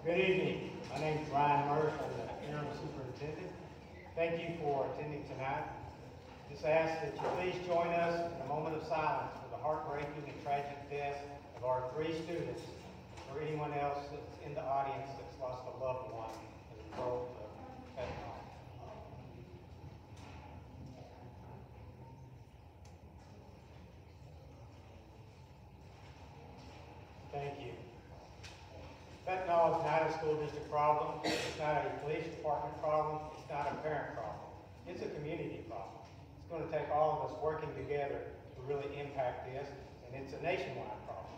Good evening. My name is Ryan Murph. I'm the interim superintendent. Thank you for attending tonight. Just ask that you please join us in a moment of silence for the heartbreaking and tragic death of our 3 students, or anyone else that's in the audience that's lost a loved one as a result of fentanyl. Thank you. Fentanyl is not a school district problem. It's not a police department problem. It's not a parent problem. It's a community problem. It's going to take all of us working together to really impact this, and it's a nationwide problem.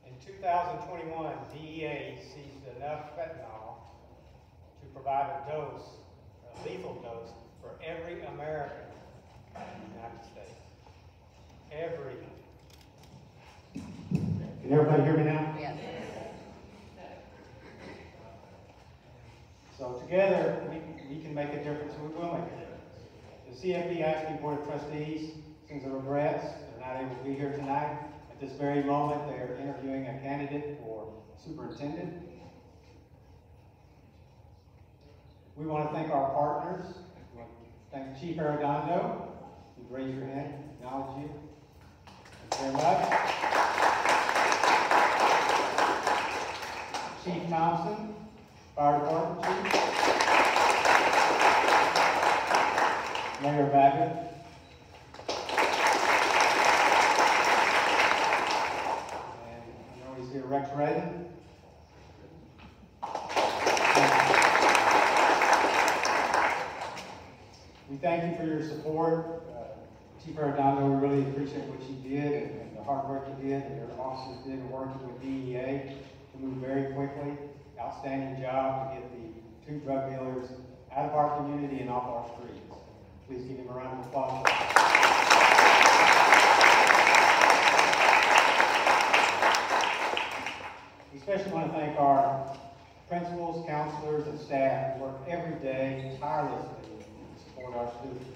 In 2021, DEA seized enough fentanyl to provide a dose, a lethal dose, for every American in the United States. Every. Can everybody hear me now? Yes. So together, we can make a difference, and we will make a difference. The CFBISD Board of Trustees sends their regrets. They're not able to be here tonight. At this very moment, they're interviewing a candidate for superintendent. We want to thank our partners. We want to thank Chief Arredondo. You raise your hand, acknowledge you. Thank you very much. Chief Thompson, Fire Department Chief. Mayor Baggett. And you know he's here, Rex Redden. We thank you for your support. Chief Arredondo, we really appreciate what you did and the hard work you did and your officers did in working with DEA. Move very quickly. Outstanding job to get the 2 drug dealers out of our community and off our streets. Please give him a round of applause. We especially want to thank our principals, counselors, and staff who work every day tirelessly to support our students.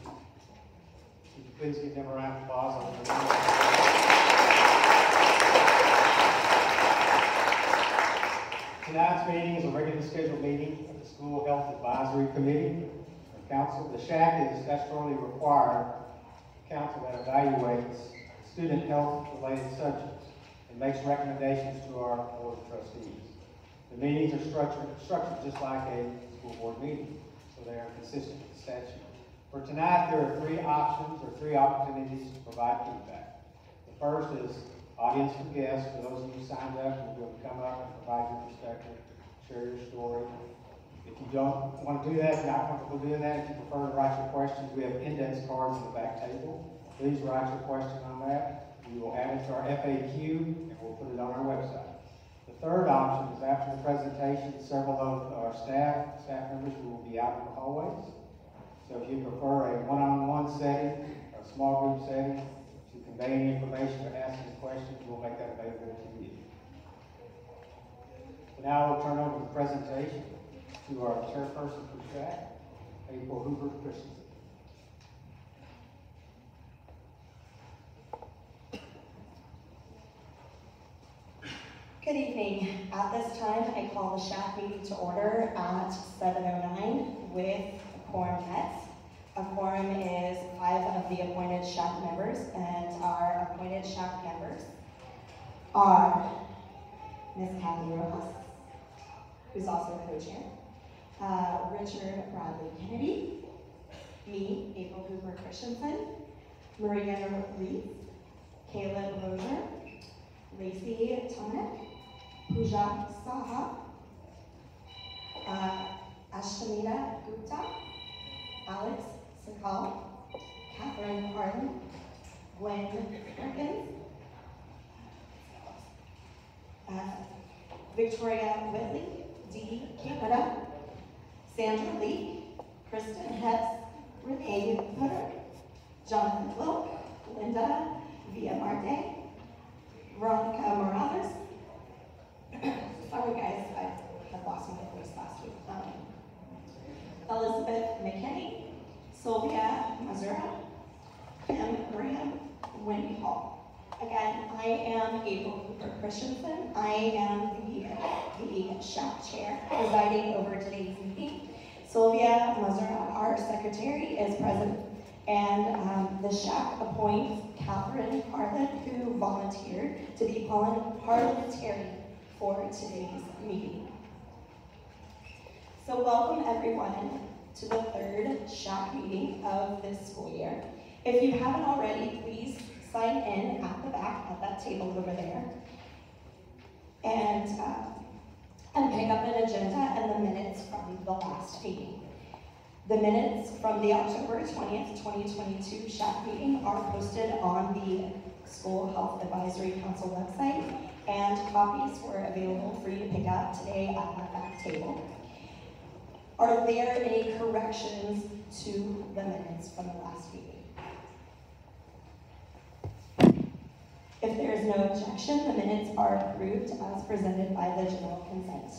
Would you please give them a round of applause. Tonight's meeting is a regularly scheduled meeting of the School Health Advisory Committee or Council. The SHAC is statutorily required council that evaluates student health-related subjects and makes recommendations to our Board of Trustees. The meetings are structured just like a school board meeting, so they are consistent with the statute. For tonight, there are 3 options or 3 opportunities to provide feedback. The first is audience for guests. For those of you who signed up, you'll be able to come up and provide your perspective, share your story. If you don't want to do that, if you're not comfortable doing that, if you prefer to write your questions, we have index cards in the back table. Please write your question on that. We will add it to our FAQ, and we'll put it on our website. The third option is after the presentation, several of our staff members will be out in the hallways. So if you prefer a one-on-one setting or a small group setting, convey any information or ask any questions, we'll make that available to you. So now we'll turn over the presentation to our chairperson for SHAC, April Hoover Christensen. Good evening. At this time, I call the SHAC meeting to order at 7:09 with a quorum met. A quorum is 5 of the appointed SHAC members, and our appointed SHAC members are Ms. Kathy Rojas, who's also co-chair, Richard Bradley Kennedy, me, April Hoover Christensen, Maria Reese, Caleb Lozier, Lacey Tomek, Pooja Saha, Ashtamita Gupta, Alex Sakal, Catherine Harden, Gwen Perkins, Victoria Whitley, Dee Canada, Sandra Lieck, Kristen Hess, Renee Putter, Jonathan Wilk, Linda Villamarte, Veronica Morales. Sorry guys, I had lost my voice last week. Elizabeth McKinney, Sylvia Mazura, Kim Graham, Wendy Hall. Again, I am April Cooper Christensen. I am the SHAC chair presiding over today's meeting. Sylvia Mazura, our secretary, is present, and the SHAC appoints Catherine Harlan, who volunteered to be parliamentarian for today's meeting. So welcome everyone to the third SHAC meeting of this school year. If you haven't already, please sign in at the back at that table over there and pick up an agenda and the minutes from the last meeting. The minutes from the October 20th, 2022 SHAC meeting are posted on the School Health Advisory Council website, and copies were available for you to pick up today at that back table. Are there any corrections to the minutes from the last meeting? If there is no objection, the minutes are approved as presented by the general consent.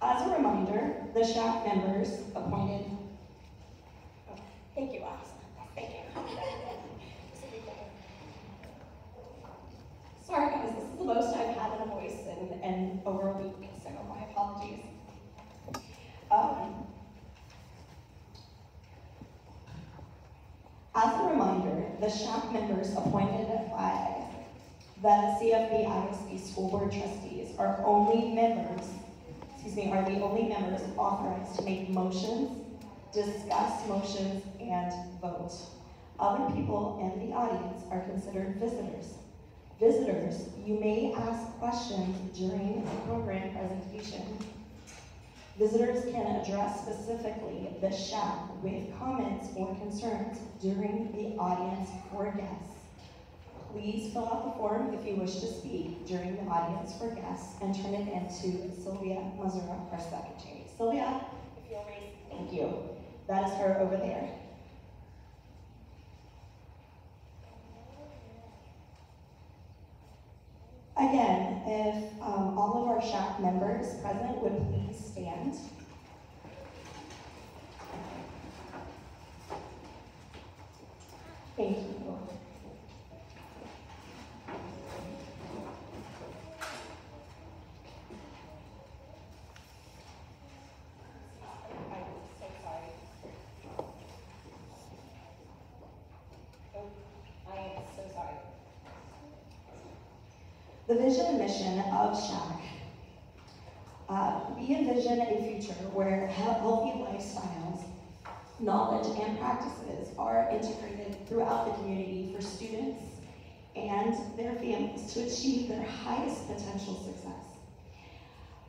As a reminder, the SHAC members appointed. Oh, thank you, Allison. Thank you. Sorry, guys, this is the most I've had in a voice in over a week, so my apologies. As a reminder, the SHAC members appointed by the CFBISD School Board Trustees are the only members authorized to make motions, discuss motions, and vote. Other people in the audience are considered visitors. Visitors, you may ask questions during the program presentation. Visitors can address specifically the SHAC with comments or concerns during the audience for guests. Please fill out the form if you wish to speak during the audience for guests and turn it into Sylvia Mazura, our secretary. Sylvia, if you'll raise, thank you. That is her over there. Again, if all of our SHAC members present would please stand. Thank you. The vision and mission of SHAC. We envision a future where healthy lifestyles, knowledge, and practices are integrated throughout the community for students and their families to achieve their highest potential success.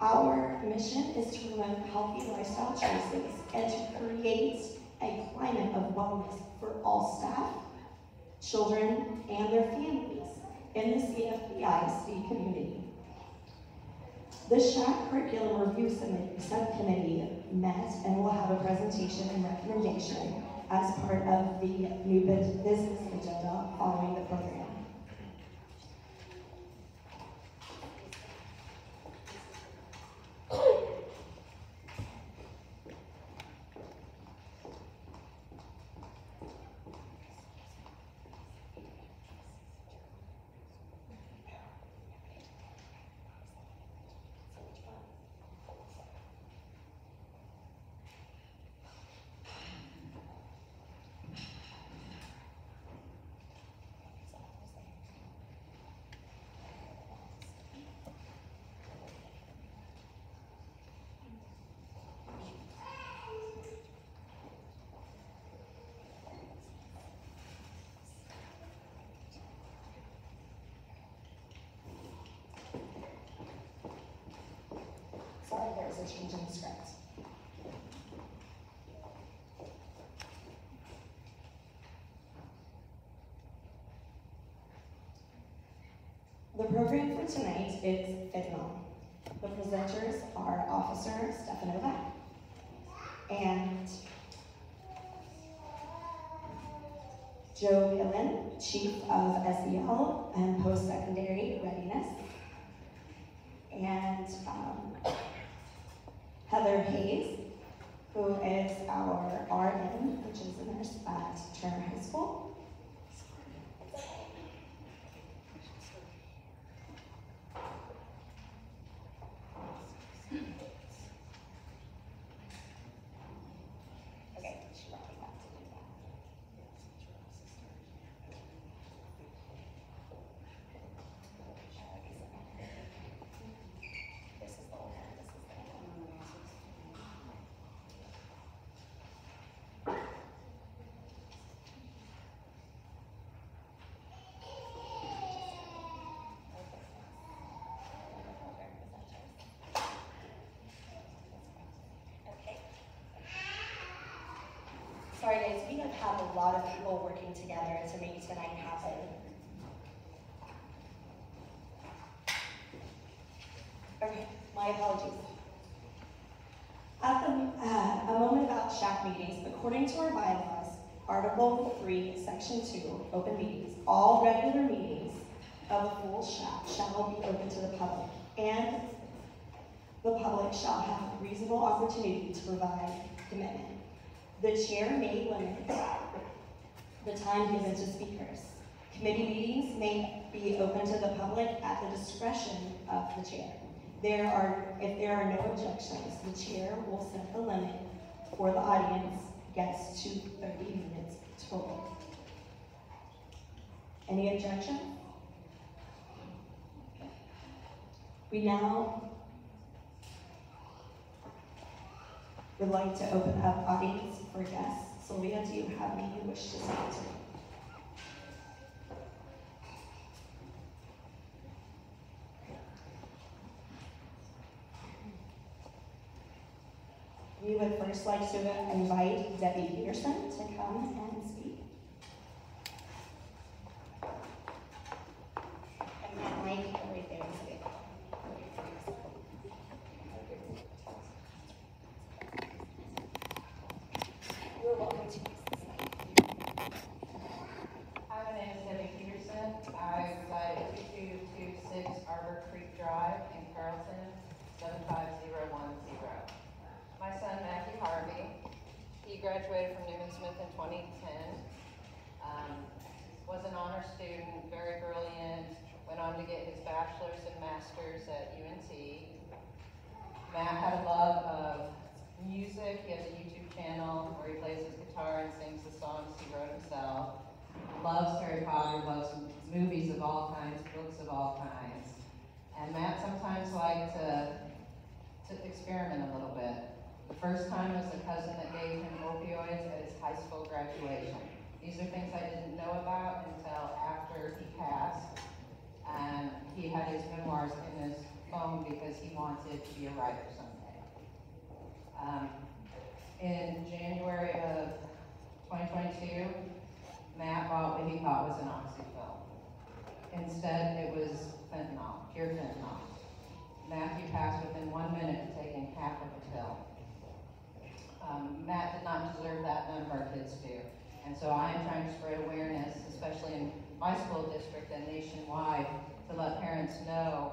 Our mission is to promote healthy lifestyle choices and to create a climate of wellness for all staff, children, and their families in the CFBISD community. The SHAC Curriculum Review Subcommittee met and will have a presentation and recommendation as part of the new business agenda following the program. Sorry, there was a change in the script. The program for tonight is fentanyl. The presenters are Officer Stefanovic and Joe Gillen, Chief of SEL and Post-Secondary Readiness, and Heather Hayes, who is our RN, which is a nurse at Turner High School. have a lot of people working together to make tonight happen. Okay, my apologies. A moment about SHAC meetings. According to our bylaws, Article 3, Section 2, open meetings, all regular meetings of a full SHAC shall be open to the public, and the public shall have reasonable opportunity to provide commitment. The chair may limit the time given to speakers. Committee meetings may be open to the public at the discretion of the chair. If there are no objections, the chair will set the limit for the audience guests to 30 minutes total. Any objections? We now would like to open up audience for guests. Sylvia, do you have any you wish to speak to? We would first like to invite Debbie Peterson to come and speak. And that mic right there is good. You're welcome to use this mic. Hi, my name is Debbie Peterson. I reside at 2226 Arbor Creek Drive in Carrollton, 75010. My son, Matthew Harvey, he graduated from Newman Smith in 2010, was an honor student, very brilliant, went on to get his bachelor's and master's at UNT. Matt had a love of music. He has a YouTube channel where he plays his guitar and sings the songs he wrote himself. Loves Harry Potter, loves movies of all kinds, books of all kinds. And Matt sometimes liked to experiment a little bit. The first time was a cousin that gave him opioids at his high school graduation. These are things I didn't know about until after he passed. And he had his memoirs in his phone because he wanted to be a writer someday. In January of 2022, Matt bought what he thought was an oxyfil. Instead, it was fentanyl, pure fentanyl. Matthew passed within 1 minute of taking half of a pill. Matt did not deserve that, none of our kids do. And so I am trying to spread awareness, especially in my school district and nationwide, to let parents know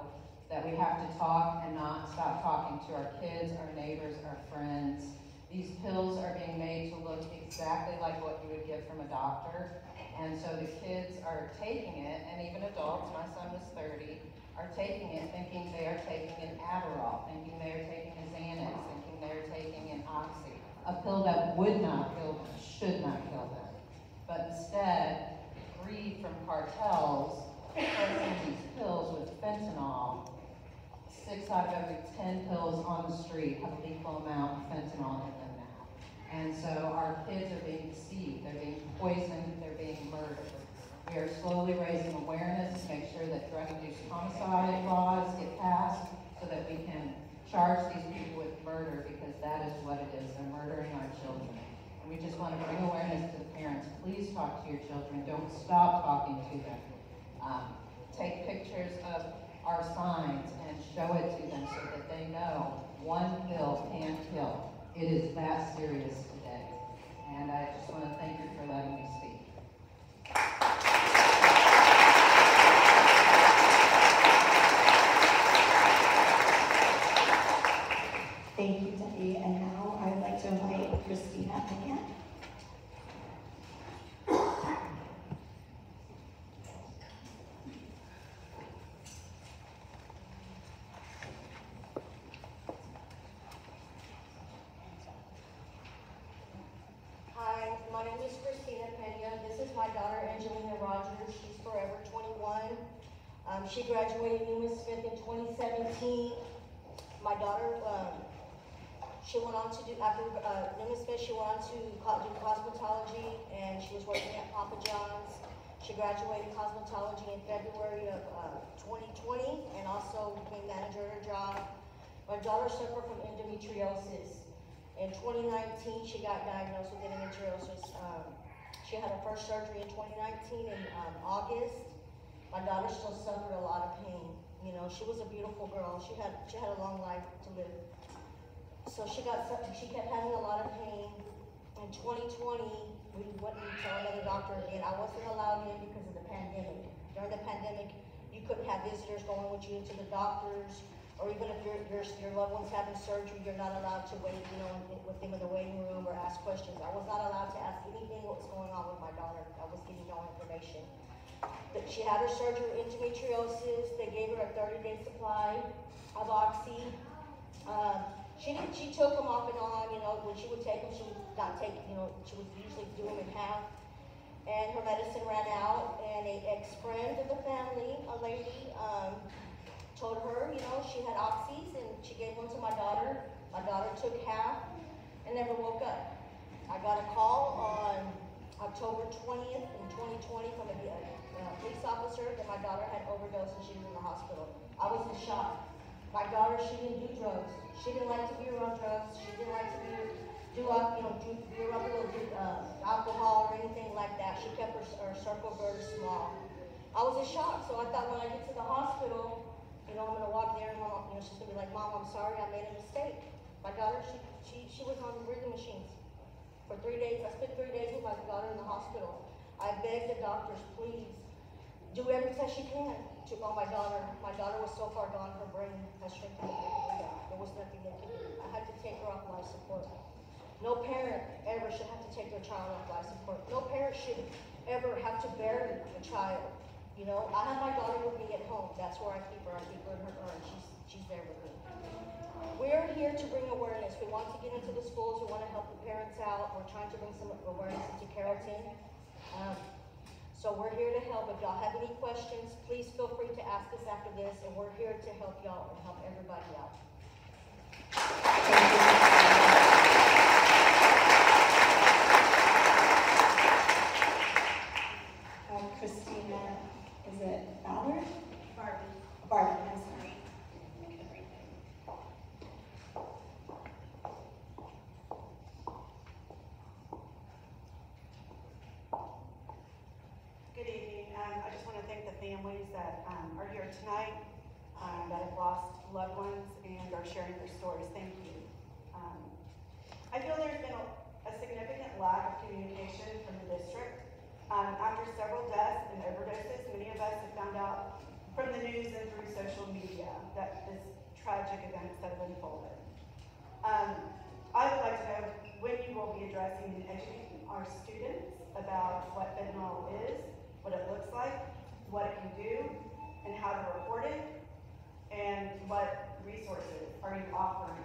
that we have to talk and not stop talking to our kids, our neighbors, our friends. These pills are being made to look exactly like what you would get from a doctor. And so the kids are taking it, and even adults, my son was 30, are taking it thinking they are taking an Adderall, thinking they are taking a Xanax, thinking they are taking an Oxy. A pill that would not kill them, should not kill them. But instead, greed from cartels placing these pills with fentanyl. 6 out of every 10 pills on the street have a lethal amount of fentanyl in them now. And so our kids are being deceived, they're being poisoned, they're being murdered. We are slowly raising awareness to make sure that drug-induced homicide laws get passed so that we can charge these people with murder, because that is what it is. They're murdering our children. And we just want to bring awareness to the parents. Please talk to your children. Don't stop talking to them. Take pictures of our signs and show it to them so that they know one pill can't kill. It is that serious today. And I just want to thank you for letting me speak. Thank you, Debbie. And now I would like to invite Christina again. Hi, my name is Christina Pena. This is my daughter, Angelina Rogers. She's forever 21. She graduated Newman Smith in 2017. My daughter, she went on to do, after Newman Smith, she went on to do cosmetology, and she was working at Papa John's. She graduated cosmetology in February of 2020, and also became manager at her job. My daughter suffered from endometriosis. In 2019, she got diagnosed with endometriosis. She had her first surgery in 2019 in August. My daughter still suffered a lot of pain. You know, she was a beautiful girl. She had a long life to live. So she kept having a lot of pain. In 2020, we wouldn't tell another doctor again. I wasn't allowed in because of the pandemic. During the pandemic, you couldn't have visitors going with you to the doctors, or even if your loved one's having surgery, you're not allowed to wait, you know, with them in the waiting room or ask questions. I was not allowed to ask anything what was going on with my daughter. I was getting no information. But she had her surgery with endometriosis. They gave her a 30-day supply of Oxy. She took them off and on, you know, when she would take them, she would not take, you know, she would usually do them in half. And her medicine ran out, and an ex-friend of the family, a lady, told her, you know, she had Oxys, and she gave one to my daughter. My daughter took half and never woke up. I got a call on October 20th in 2020 from a police officer that my daughter had overdosed and she was in the hospital. I was in shock. My daughter, she didn't do drugs. She didn't like to be around drugs. She didn't like to be around alcohol or anything like that. She kept her circle very small. I was in shock, so I thought when I get to the hospital, you know, I'm gonna walk there and Mom, you know, she's gonna be like, Mom, I'm sorry, I made a mistake. My daughter, she was on breathing machines for 3 days. I spent 3 days with my daughter in the hospital. I begged the doctors, please, do every test you can to on my daughter. My daughter was so far gone, her brain has shrunk to the point that there was nothing they could do. I had to take her off life support. No parent ever should have to take their child off life support. No parent should ever have to bury a child. You know, I have my daughter with me at home. That's where I keep her. I keep her in her urn. She's there with me. We're here to bring awareness. We want to get into the schools. We want to help the parents out. We're trying to bring some awareness into Carrollton. So we're here to help. If y'all have any questions, please feel free to ask us after this, and we're here to help y'all and help everybody out. Christina, is it Ballard? Barbie. Barbie, I'm sorry. Good evening. I just want to thank the families that are here tonight, that have lost loved ones and are sharing their stories. Thank you. I feel there's been a significant lack of communication from the district. After several deaths and overdoses, many of us have found out from the news and through social media that this tragic events have unfolded. I would like to know when you will be addressing and educating our students about what fentanyl is, what it looks like, what it can do, and how to report it, and what resources are you offering.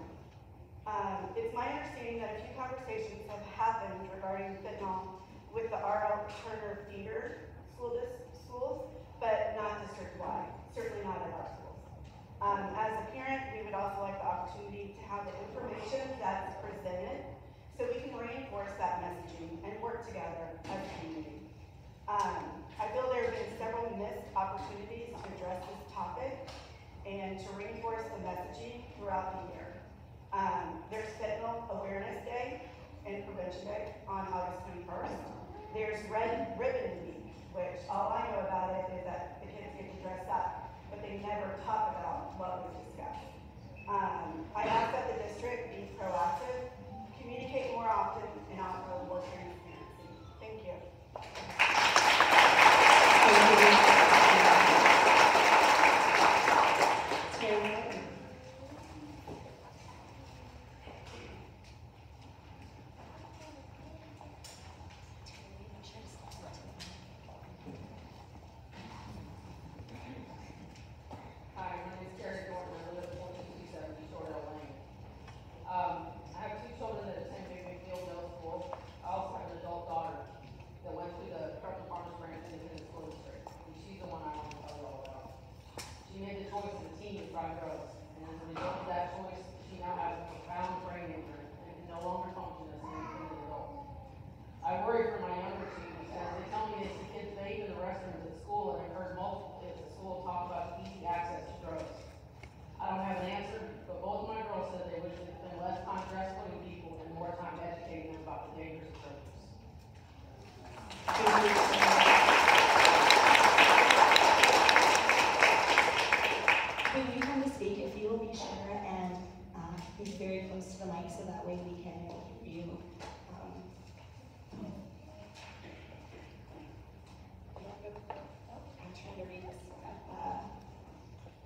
It's my understanding that a few conversations have happened regarding fentanyl with the R.L. Turner feeder schools, but not district-wide, certainly not at our schools. As a parent, we would also like the opportunity to have the information that's presented so we can reinforce that messaging and work together as a community. I feel there have been several missed opportunities to address this topic and to reinforce the messaging throughout the year. There's Fentanyl Awareness Day and Prevention Day on August 21st. There's Red Ribbon Week, which all I know about it is that the kids get to dress up, but they never talk about what we discussed. I ask that the district be proactive, communicate more often, and offer more transparency. Thank you.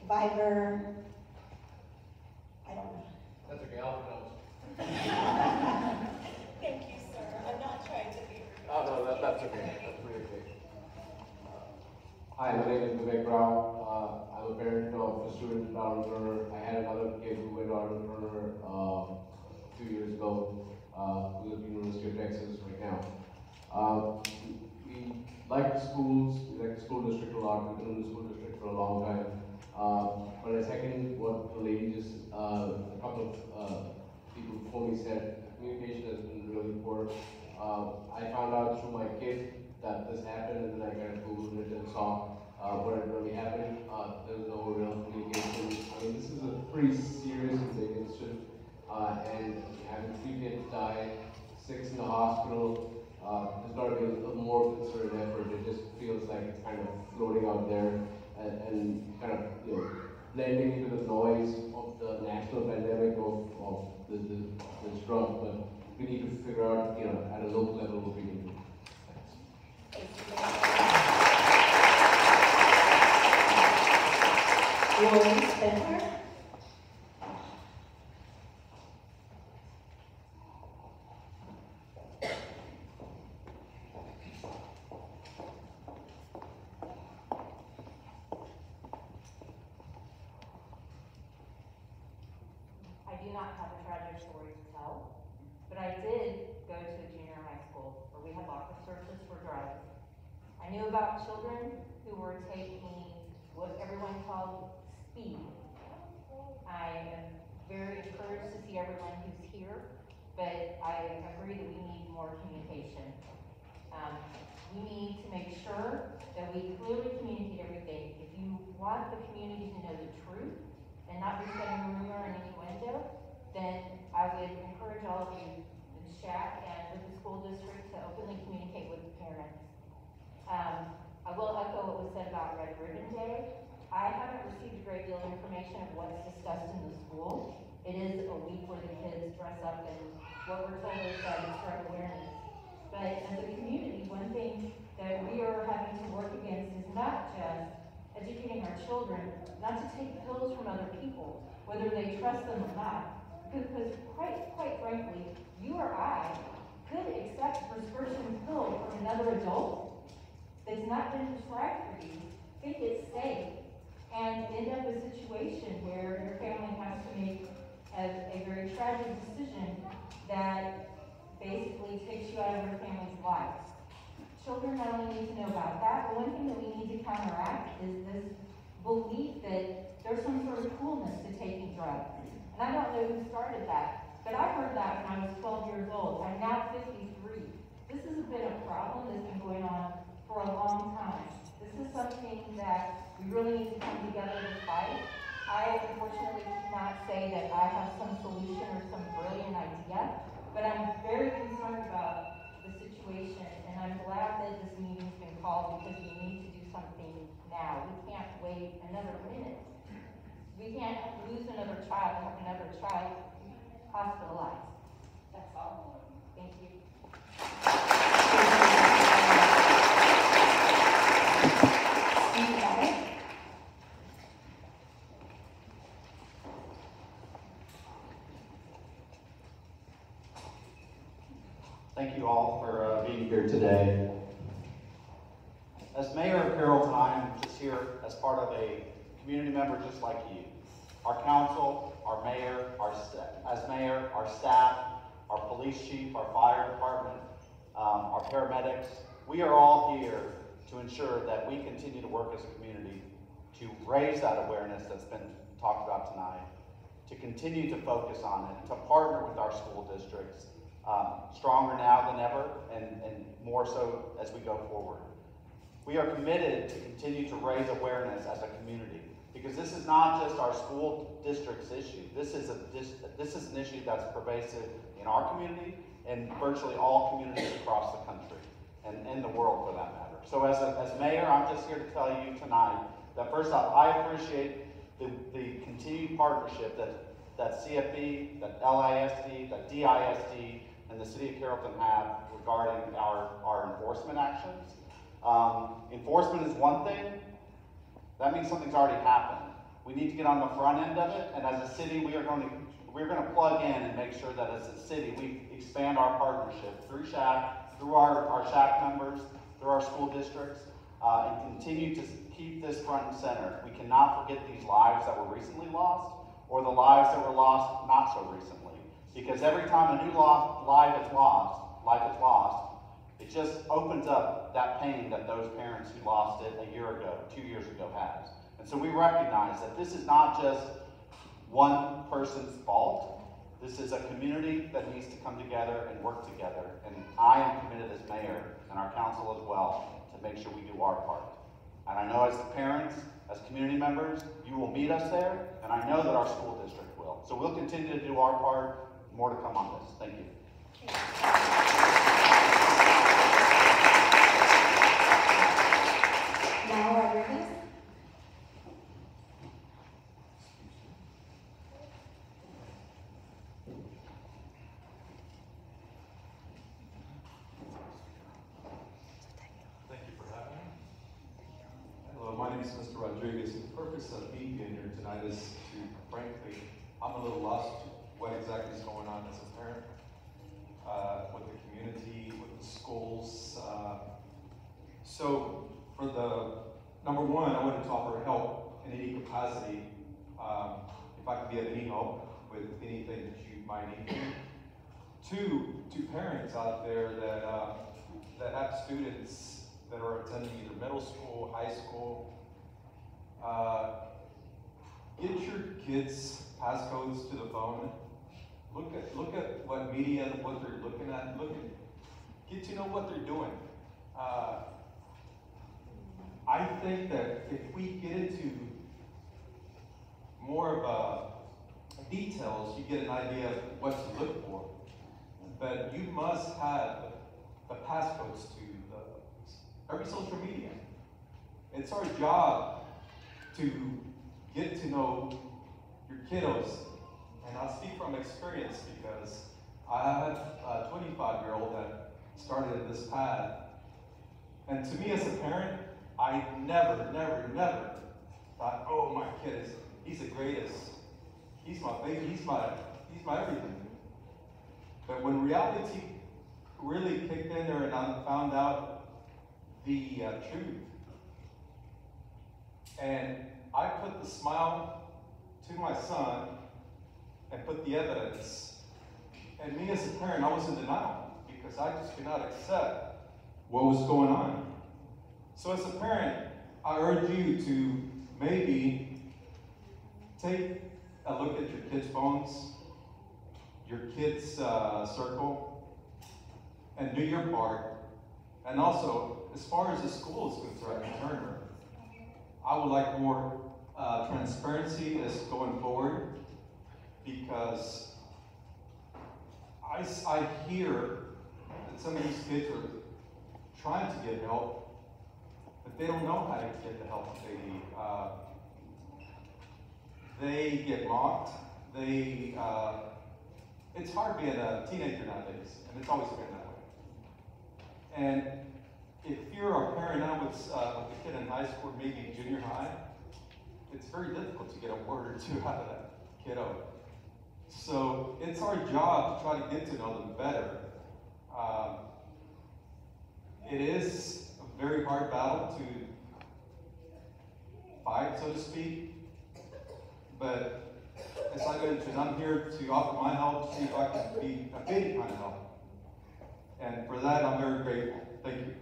Viber, I don't know. That's okay, I'll pronounce. Thank you, sir. I'm not trying to be rude. Oh, no, that's okay. That's really okay. Hi, my name is Lieck. I'm a parent of a student on her. I had another kid who went on her a few years ago, who's at the University of Texas right now. We like the schools, we like the school district a lot. We've been in the school district for a long time. But I second what the lady just, a couple of people before me said, communication has been really poor. I found out through my kid that this happened, and then I kind of Googled it and saw what had really happened. There was no real communication. I mean, this is a pretty serious and big incident, and having 3 kids die, 6 in the hospital, there's got to be a more concerted effort. It just feels like it's kind of floating out there and kind of, you know, blending into the noise of the national pandemic of this drug. But we need to figure out, you know, at a local level what we can do. Lori Spencer. I do not have a tragic story to tell, but I did go to a junior high school where we had locker searches for drugs. I knew about children who were taking what everyone called speed. I am very encouraged to see everyone who's here, but I agree that we need more communication. We need to make sure that we clearly communicate everything. If you want the community to know the truth and not be spreading rumor and innuendo, then I would encourage all of you in SHAC and with the school district to openly communicate with the parents. I will echo what was said about Red Ribbon Day. I haven't received a great deal of information of what's discussed in the school. It is a week where the kids dress up, and what we're told is that it's drug awareness. But as a community, one thing that we are having to work against is not just educating our children not to take pills from other people, whether they trust them or not. Because quite frankly, you or I could accept a prescription pill from another adult that's not been prescribed for you, think it's safe, and end up in a situation where your family has to make a very tragic decision that basically takes you out of your family's life. Children not only need to know about that, but one thing that we need to counteract is this belief that there's some sort of coolness to taking drugs. And I don't know who started that, but I heard that when I was 12 years old. I'm now 53. This has been a problem that's been going on for a long time. This is something that we really need to come together to fight. I unfortunately cannot say that I have some solution or some brilliant idea, but I'm very concerned about the situation, and I'm glad that this meeting's been called because we need to do something now. We can't wait another minute. We can't lose another child, have another child hospitalized. That's all. Thank you. Thank you all for being here today. As mayor of Carrollton, I am just here as part of a community member just like you. Our council, our mayor, our staff, our police chief, our fire department, our paramedics, we are all here to ensure that we continue to work as a community to raise that awareness that's been talked about tonight, to continue to focus on it, to partner with our school districts, stronger now than ever, and more so as we go forward. We are committed to continue to raise awareness as a community, because this is not just our school district's issue. This is an issue that's pervasive in our community and virtually all communities across the country and in the world for that matter. So as mayor, I'm just here to tell you tonight that first off, I appreciate the continued partnership that CFB, that LISD, that DISD, and the city of Carrollton have regarding our enforcement actions. Enforcement is one thing. That means something's already happened. We need to get on the front end of it, and as a city, we're going to plug in and make sure that as a city, we expand our partnership through SHAC, through our SHAC members, through our school districts, and continue to keep this front and center. We cannot forget these lives that were recently lost, or the lives that were lost not so recently. Because every time a new life is lost, it just opens up that pain that those parents who lost it a year ago, 2 years ago has. And so we recognize that this is not just one person's fault. This is a community that needs to come together and work together. And I am committed as mayor and our council as well to make sure we do our part. And I know as parents, as community members, you will meet us there, and I know that our school district will. So we'll continue to do our part. More to come on this. Thank you. Now our witness. Thank you for having me. Hello, my name is Mr. Rodriguez. The purpose of me being here tonight is to, frankly, I'm a little lost what exactly is going on as a parent, with the community, with the schools. So for the, number one, I wanted to offer help in any capacity, if I could be of any help with anything that you might need. To parents out there that have students that are attending either middle school, high school, get your kids' passcodes to the phone. Look at what media, what they're looking at. Get to know what they're doing. I think that if we get into more of details, you get an idea of what to look for. But you must have the passcodes to every social media. It's our job to get to know your kiddos. And I'll speak from experience because I have a 25-year-old that started this path. And to me as a parent, I never thought, oh, my kid he's the greatest. He's my baby, he's my everything. But when reality really kicked in there and I found out the truth, and I put the smile to my son and put the evidence. And me as a parent, I was in denial because I just could not accept what was going on. So as a parent, I urge you to maybe take a look at your kids' phones, your kids' circle, and do your part. And also, as far as the school is concerned, Turner, I would like more transparency as going forward. Because I hear that some of these kids are trying to get help, but they don't know how to get the help that they need. They get mocked. It's hard being a teenager nowadays, and it's always been that way. And if you're a parent now with a kid in high school, maybe junior high, it's very difficult to get a word or two out of that kiddo. So it's our job to try to get to know them better. It is a very hard battle to fight, so to speak. But as I mentioned, I'm here to offer my help, to see if I can be of any kind of help. And for that, I'm very grateful. Thank you.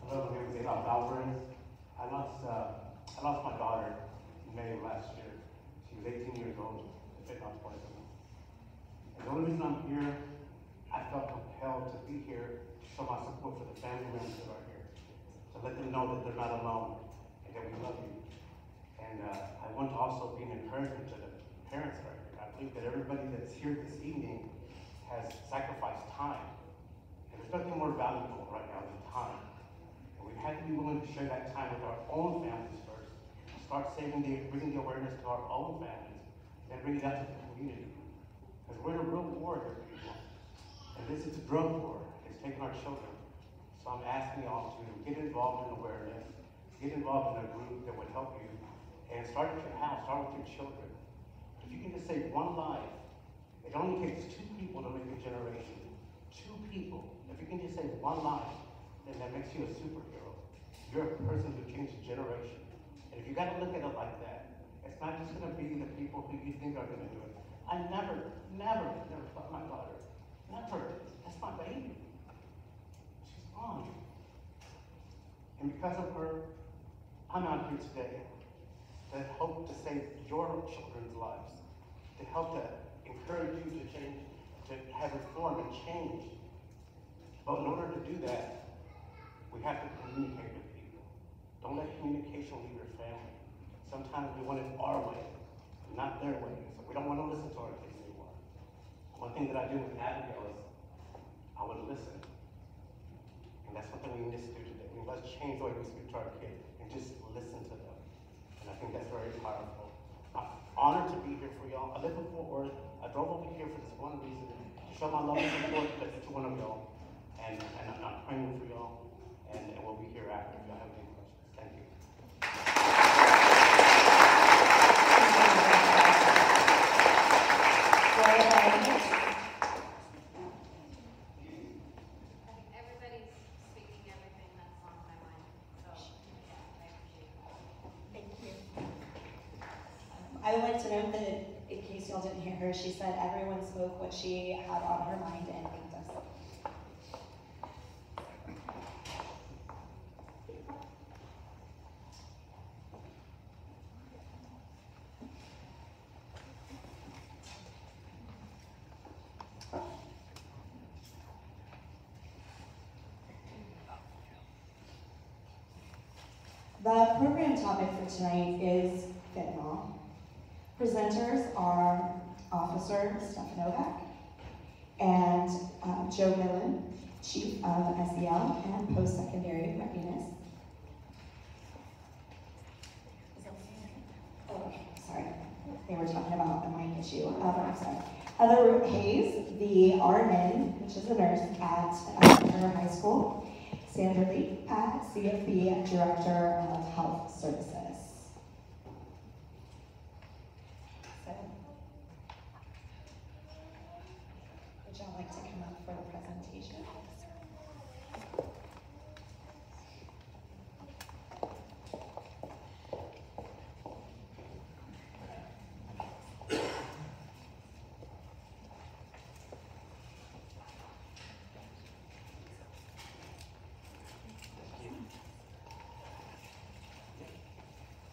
Hello, my name is Alvarez. I lost my daughter in May of last year. She was 18 years old, fentanyl poisoning. And the only reason I'm here, I felt compelled to be here to show my support for the family members that are here, to let them know that they're not alone and that we love you. And I want to also be an encouragement to the parents that are here. I believe that everybody that's here this evening has sacrificed time. And there's nothing more valuable right now than time. And we've had to be to share that time with our own families first. Start bringing the awareness to our own families, and bring it out to the community. Because we're in a real war here, people. And this is a drug war. It's taking our children. So I'm asking y'all to get involved in awareness, get involved in a group that would help you, and start at your house, start with your children. If you can just save one life, it only takes 2 people to make a generation. 2 people. If you can just save one life, then that makes you a superhero. You're a person who changed a generation. And if you gotta look at it like that, it's not just gonna be the people who you think are gonna do it. I never thought my daughter. Never. That's my baby. She's gone. And because of her, I'm out here today to hope to save your children's lives, to help to encourage you to change, to have reform and change. But in order to do that, we have to communicate with people. Don't let communication leave your family. Sometimes we want it our way, not their way. So we don't want to listen to our kids anymore. One thing that I do with Abigail is I would listen. And that's something we need to do today. We must change the way we speak to our kids and just listen to them. And I think that's very powerful. I'm honored to be here for y'all. I live in Fort Worth. I drove over here for this one reason, to show my love and support to each one of y'all. And I'm praying for y'all. And we'll be here after if y'all have any questions. Thank you. Everybody's speaking everything that's on my mind, so yeah, I appreciate that. Thank you. I would like to note that, in case y'all didn't hear her, she said everyone spoke what she had on her mind and thanked us. The program topic for tonight is fentanyl. Presenters are Officer Stefanovic and Joe Gillen, Chief of SEL and Post-Secondary Readiness. Oh, sorry. They were talking about a mic issue. I'm sorry. Heather Hayes, the RN, which is a nurse at Turner High School. Sandra, Lieck, CFB Director of Health Services. So, would y'all like to come up for the presentation?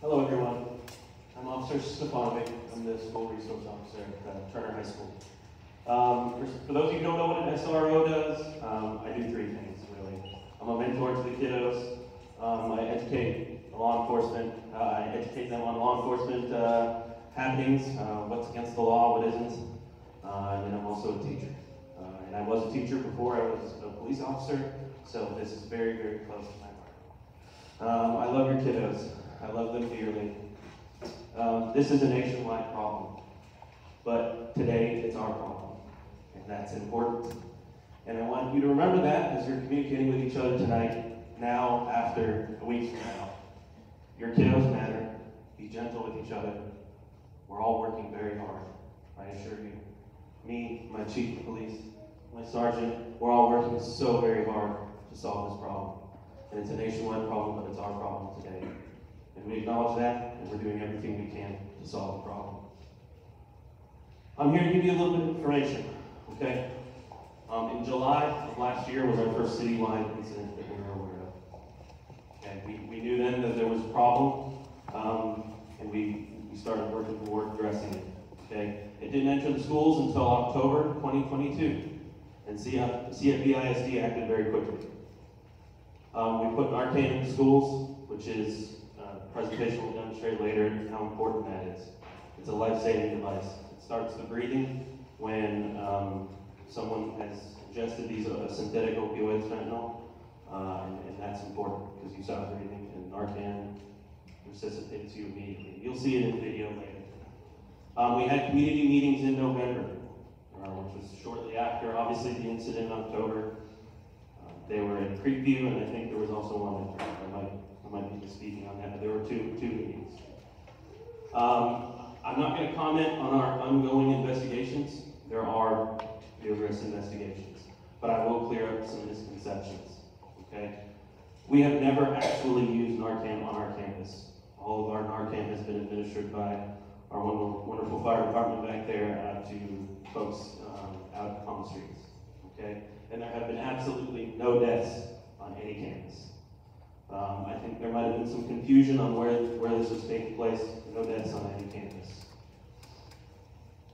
Hello everyone, I'm Officer Stefanovic. I'm the School Resource Officer at Turner High School. For those of you who don't know what an SRO does, I do 3 things really. I'm a mentor to the kiddos, I educate law enforcement, I educate them on law enforcement happenings, what's against the law, what isn't, and then I'm also a teacher. And I was a teacher before I was a police officer, so this is very, very close to my heart. I love your kiddos. I love them dearly. This is a nationwide problem, but today it's our problem, and that's important. And I want you to remember that as you're communicating with each other tonight, now, after a week from now. Your kiddos matter. Be gentle with each other. We're all working very hard, I assure you. Me, my chief of police, my sergeant, we're all working so very hard to solve this problem. And it's a nationwide problem, but it's our problem today. And we acknowledge that, and we're doing everything we can to solve the problem. I'm here to give you a little bit of information, okay? In July of last year was our first citywide incident that we were aware of. And we knew then that there was a problem, and we started working toward addressing it, okay? It didn't enter the schools until October 2022, and CFBISD acted very quickly. We put Narcan in the schools, which is presentation will demonstrate later how important that is. It's a life-saving device. It starts the breathing when someone has ingested these synthetic opioids, fentanyl, and that's important because you stop breathing and Narcan resuscitates you immediately. You'll see it in the video later. We had community meetings in November, which was shortly after, obviously, the incident in October. They were in Creekview, and I think there was also one that I might be speaking on that, but there were two meetings. I'm not going to comment on our ongoing investigations. There are numerous investigations, but I will clear up some misconceptions, okay? We have never actually used Narcan on our campus. All of our Narcan has been administered by our wonderful fire department back there out to folks out on the streets, okay? And there have been absolutely no deaths on any campus. I think there might have been some confusion on where this was taking place. No deaths on any campus.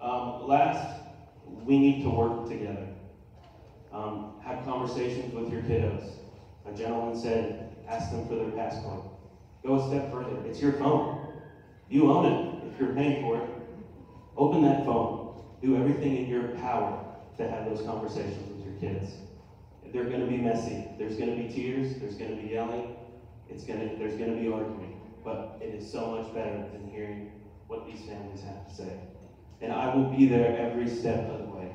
Last, we need to work together. Have conversations with your kiddos. A gentleman said, ask them for their passport. Go a step further. It's your phone. You own it if you're paying for it. Open that phone. Do everything in your power to have those conversations with your kids. They're going to be messy. There's going to be tears. There's going to be yelling. There's going to be arguing. But it is so much better than hearing what these families have to say. And I will be there every step of the way.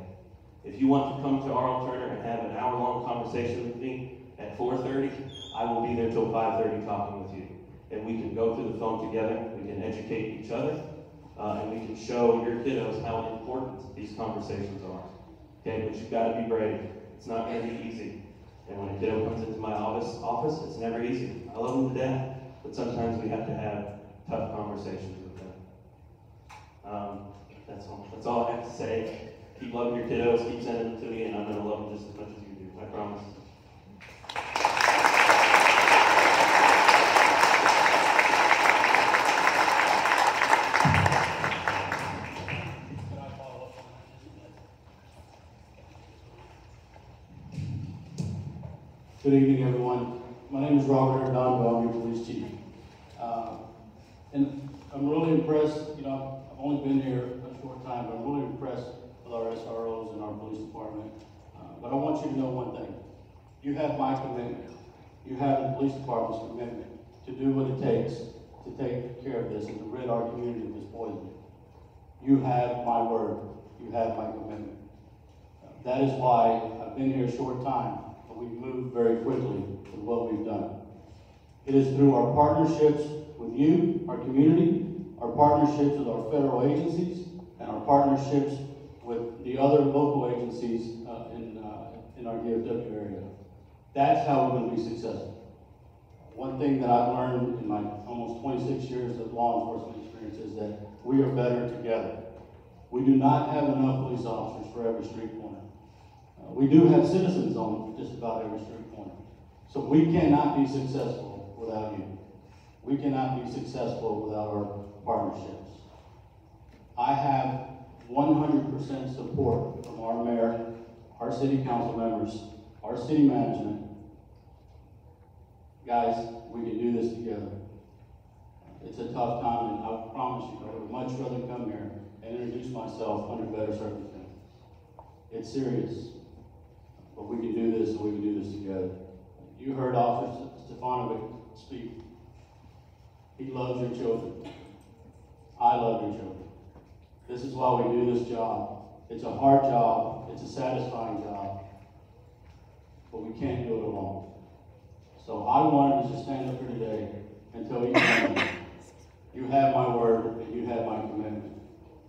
If you want to come to Carl Turner and have an hour-long conversation with me at 4:30, I will be there till 5:30 talking with you. And we can go through the phone together, we can educate each other, and we can show your kiddos how important these conversations are. Okay, but you've got to be brave. It's not going to be easy. And when a kiddo comes into my office, it's never easy. I love them to death, but sometimes we have to have tough conversations with them. That's all I have to say. Keep loving your kiddos, keep sending them to me, and I'm going to love them just as much as you do. I promise. Good evening, everyone. My name is Robert Arredondo. I'm your police chief. And I'm really impressed, I've only been here a short time, but I'm really impressed with our SROs and our police department. But I want you to know one thing. You have my commitment. You have the police department's commitment to do what it takes to take care of this and to rid our community of this poison. You have my word. You have my commitment. That is why I've been here a short time. We've moved very quickly with what we've done. It is through our partnerships with you, our community, our partnerships with our federal agencies, and our partnerships with the other local agencies in our DFW area. That's how we're going to be successful. One thing that I've learned in my almost 26 years of law enforcement experience is that we are better together. We do not have enough police officers for every street corner. We do have citizens on just about every street corner. So we cannot be successful without you. We cannot be successful without our partnerships. I have 100% support from our mayor, our city council members, our city management. Guys, we can do this together. It's a tough time, and I promise you, I would much rather come here and introduce myself under better circumstances. It's serious. But we can do this, and we can do this together. You heard Officer Stefanovic speak. He loves your children. I love your children. This is why we do this job. It's a hard job. It's a satisfying job. But we can't do it alone. So I wanted to just stand up here today and tell you, you have my word, and you have my commitment.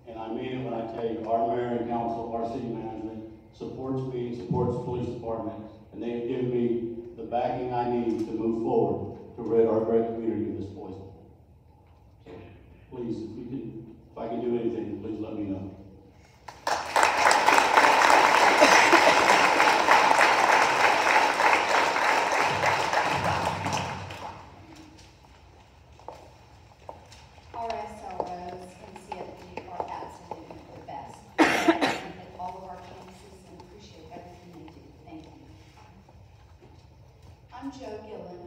And I mean it when I tell you, our mayor and council, our city management, supports me, supports the police department, and they have given me the backing I need to move forward to rid our great community of this poison. So please, if I can do anything, please let me know. Our SROs and CFB are absolutely the best. At all of our campuses, and appreciate everything they do. Thank you. I'm Gillen,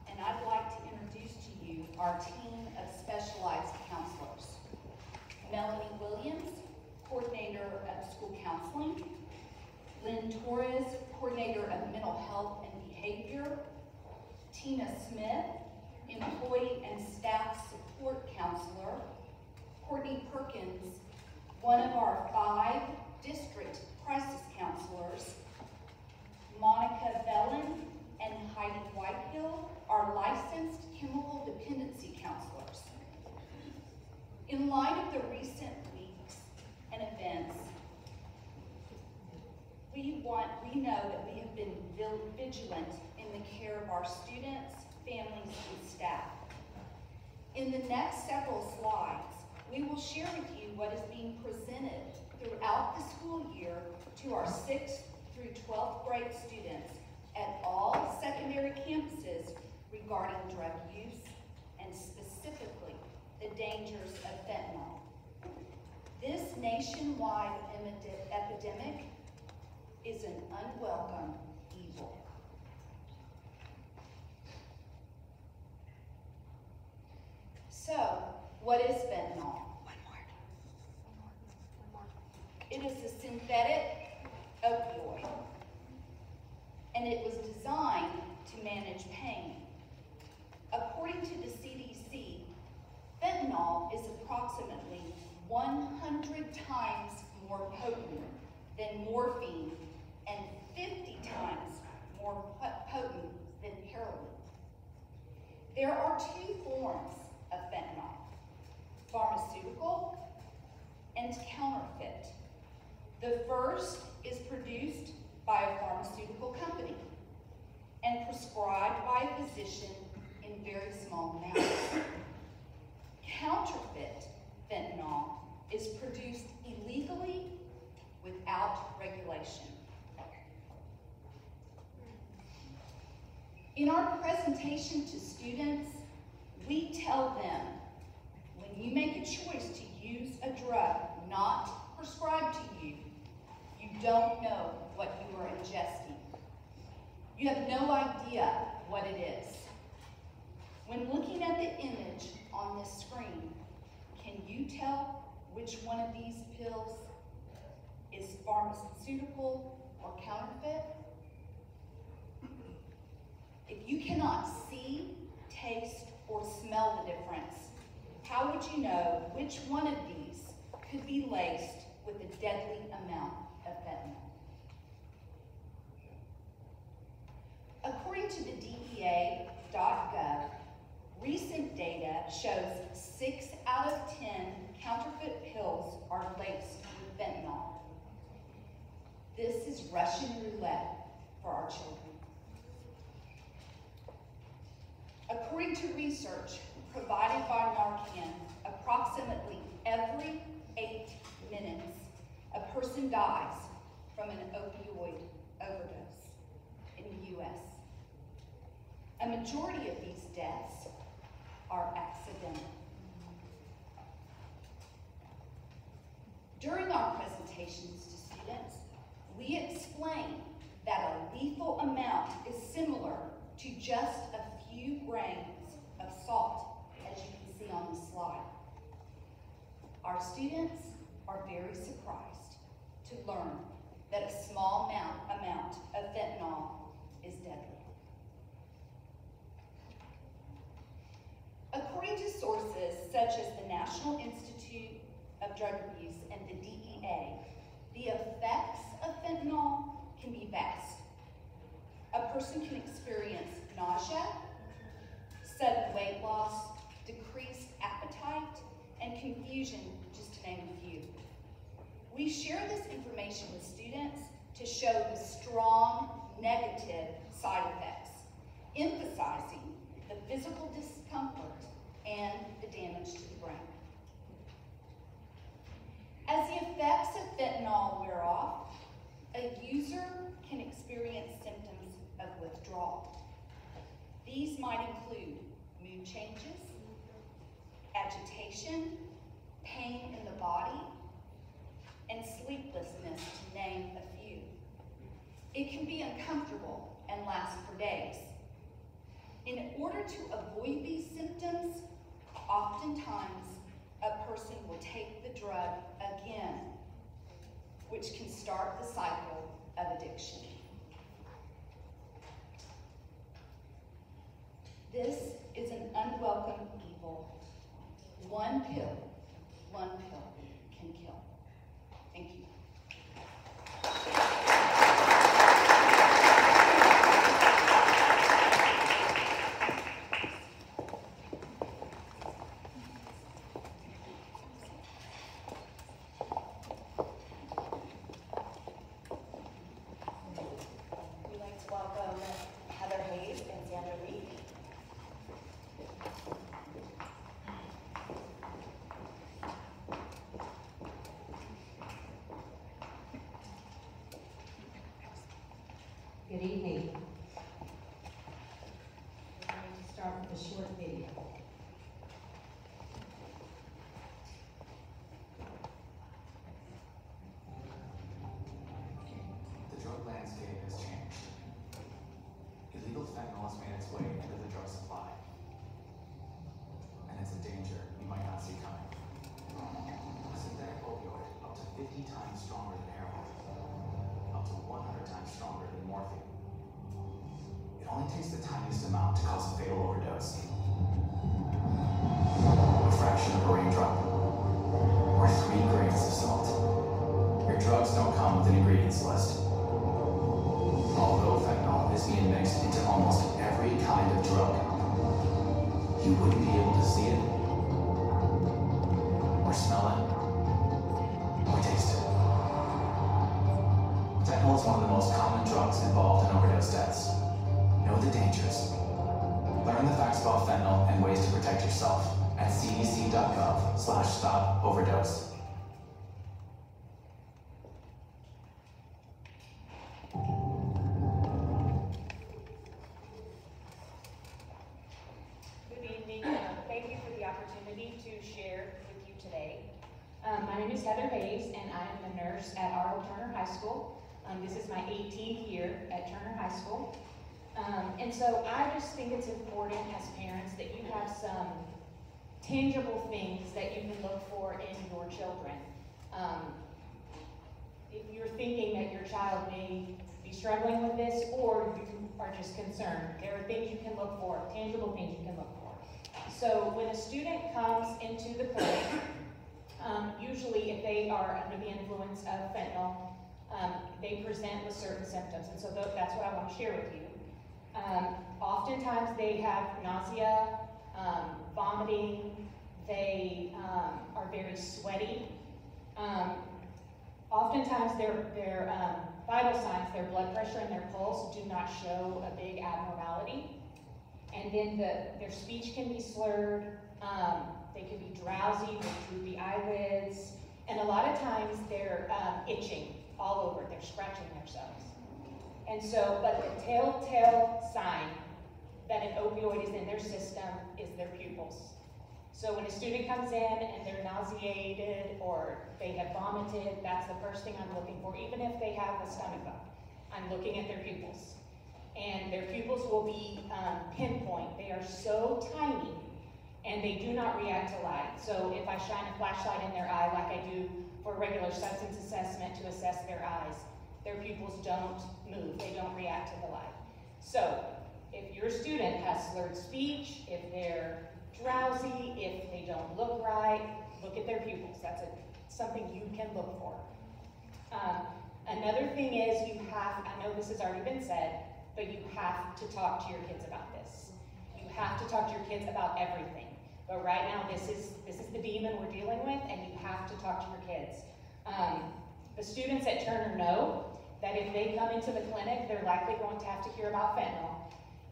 and I'd like to introduce to you our team of specialized counselors. Melanie Williams, coordinator of school counseling. Lynn Torres, coordinator of mental health and behavior. Tina Smith, Employee and Staff Support Counselor, Courtney Perkins, one of our 5 district crisis counselors, Monica Bellin and Heidi Whitehill are licensed chemical dependency counselors. In light of the recent weeks and events, we know that we have been vigilant in the care of our students, families, and staff. In the next several slides, we will share with you what is being presented throughout the school year to our 6th through 12th grade students at all secondary campuses regarding drug use and specifically the dangers of fentanyl. This nationwide epidemic is an unwelcome evil. So, what is fentanyl? It is a synthetic opioid, and it was designed to manage pain. According to the CDC, fentanyl is approximately 100 times more potent than morphine and 50 times more potent than heroin. There are 2 forms of fentanyl: pharmaceutical and counterfeit. The first is produced by a pharmaceutical company and prescribed by a physician in very small amounts. Counterfeit fentanyl is produced illegally without regulation. In our presentation to students, we tell them, when you make a choice to use a drug not prescribed to you, you don't know what you are ingesting. You have no idea what it is. When looking at the image on this screen, can you tell which one of these pills is pharmaceutical or counterfeit? If you cannot see, taste, or smell the difference, how would you know which one of these could be laced with a deadly amount of fentanyl? According to the DEA.gov, recent data shows 6 out of 10 counterfeit pills are laced with fentanyl. This is Russian roulette for our children. According to research provided by Narcan, approximately every 8 minutes, a person dies from an opioid overdose in the U.S. A majority of these deaths are accidental. During our presentations to students, we explain that a lethal amount is similar to just a few grains of salt, as you can see on the slide. Our students are very surprised to learn that a small amount of fentanyl is deadly. According to sources such as the National Institute of Drug Abuse and the DEA, the effects of fentanyl can be vast. A person can experience nausea, sudden weight loss, decreased appetite, and confusion, just to name a few. We share this information with students to show the strong negative side effects, emphasizing the physical discomfort and the damage to the brain. As the effects of fentanyl wear off, a user can experience symptoms of withdrawal. These might include mood changes, agitation, pain in the body, and sleeplessness, to name a few. It can be uncomfortable and last for days. In order to avoid these symptoms, oftentimes a person will take the drug again, which can start the cycle of addiction. This is an unwelcome evil. One pill can kill. Thank you. We'd like to welcome Heather Hayes and Sandra Lieck. Good evening. We're going to start with a short video. The drug landscape has changed. Illegal fentanyl has made its way into the drug supply. And it's a danger you might not see coming. A synthetic opioid up to 50 times stronger than heroin, up to 100 times stronger than morphine. It only takes the tiniest amount to cause a fatal overdose. A fraction of a raindrop, or 3 grains of salt. Your drugs don't come with an ingredients list. Although fentanyl is being mixed into almost every kind of drug, you wouldn't be able to see it, or smell it, or taste it. Fentanyl is one of the most common drugs involved in overdose deaths. Know the dangers. Learn the facts about fentanyl and ways to protect yourself at cdc.gov/stop-overdose. Good evening. Thank you for the opportunity to share with you today. My name is Heather Hayes, and I am a nurse at Turner High School. This is my 18th year at Turner High School. And so I just think it's important as parents that you have some tangible things that you can look for in your children. If you're thinking that your child may be struggling with this, or you are just concerned, there are things you can look for, tangible things you can look for. So when a student comes into the clinic, usually if they are under the influence of fentanyl, they present with certain symptoms, and so that's what I want to share with you. Oftentimes they have nausea, vomiting, they are very sweaty. Oftentimes their vital signs, their blood pressure and their pulse do not show a big abnormality. And then their speech can be slurred, they can be drowsy with droopy eyelids, and a lot of times they're itching all over, they're scratching themselves. And so, but the telltale sign that an opioid is in their system is their pupils. So when a student comes in and they're nauseated or they have vomited, that's the first thing I'm looking for. Even if they have a stomach bug, I'm looking at their pupils. And their pupils will be pinpoint. They are so tiny and they do not react to light. So if I shine a flashlight in their eye like I do for a regular substance assessment to assess their eyes, their pupils don't move, they don't react to the light. So if your student has slurred speech, if they're drowsy, if they don't look right, look at their pupils. That's something you can look for. Another thing is I know this has already been said, but you have to talk to your kids about this. You have to talk to your kids about everything. But right now, this is the demon we're dealing with, and you have to talk to your kids. The students at Turner know that if they come into the clinic, they're likely going to have to hear about fentanyl.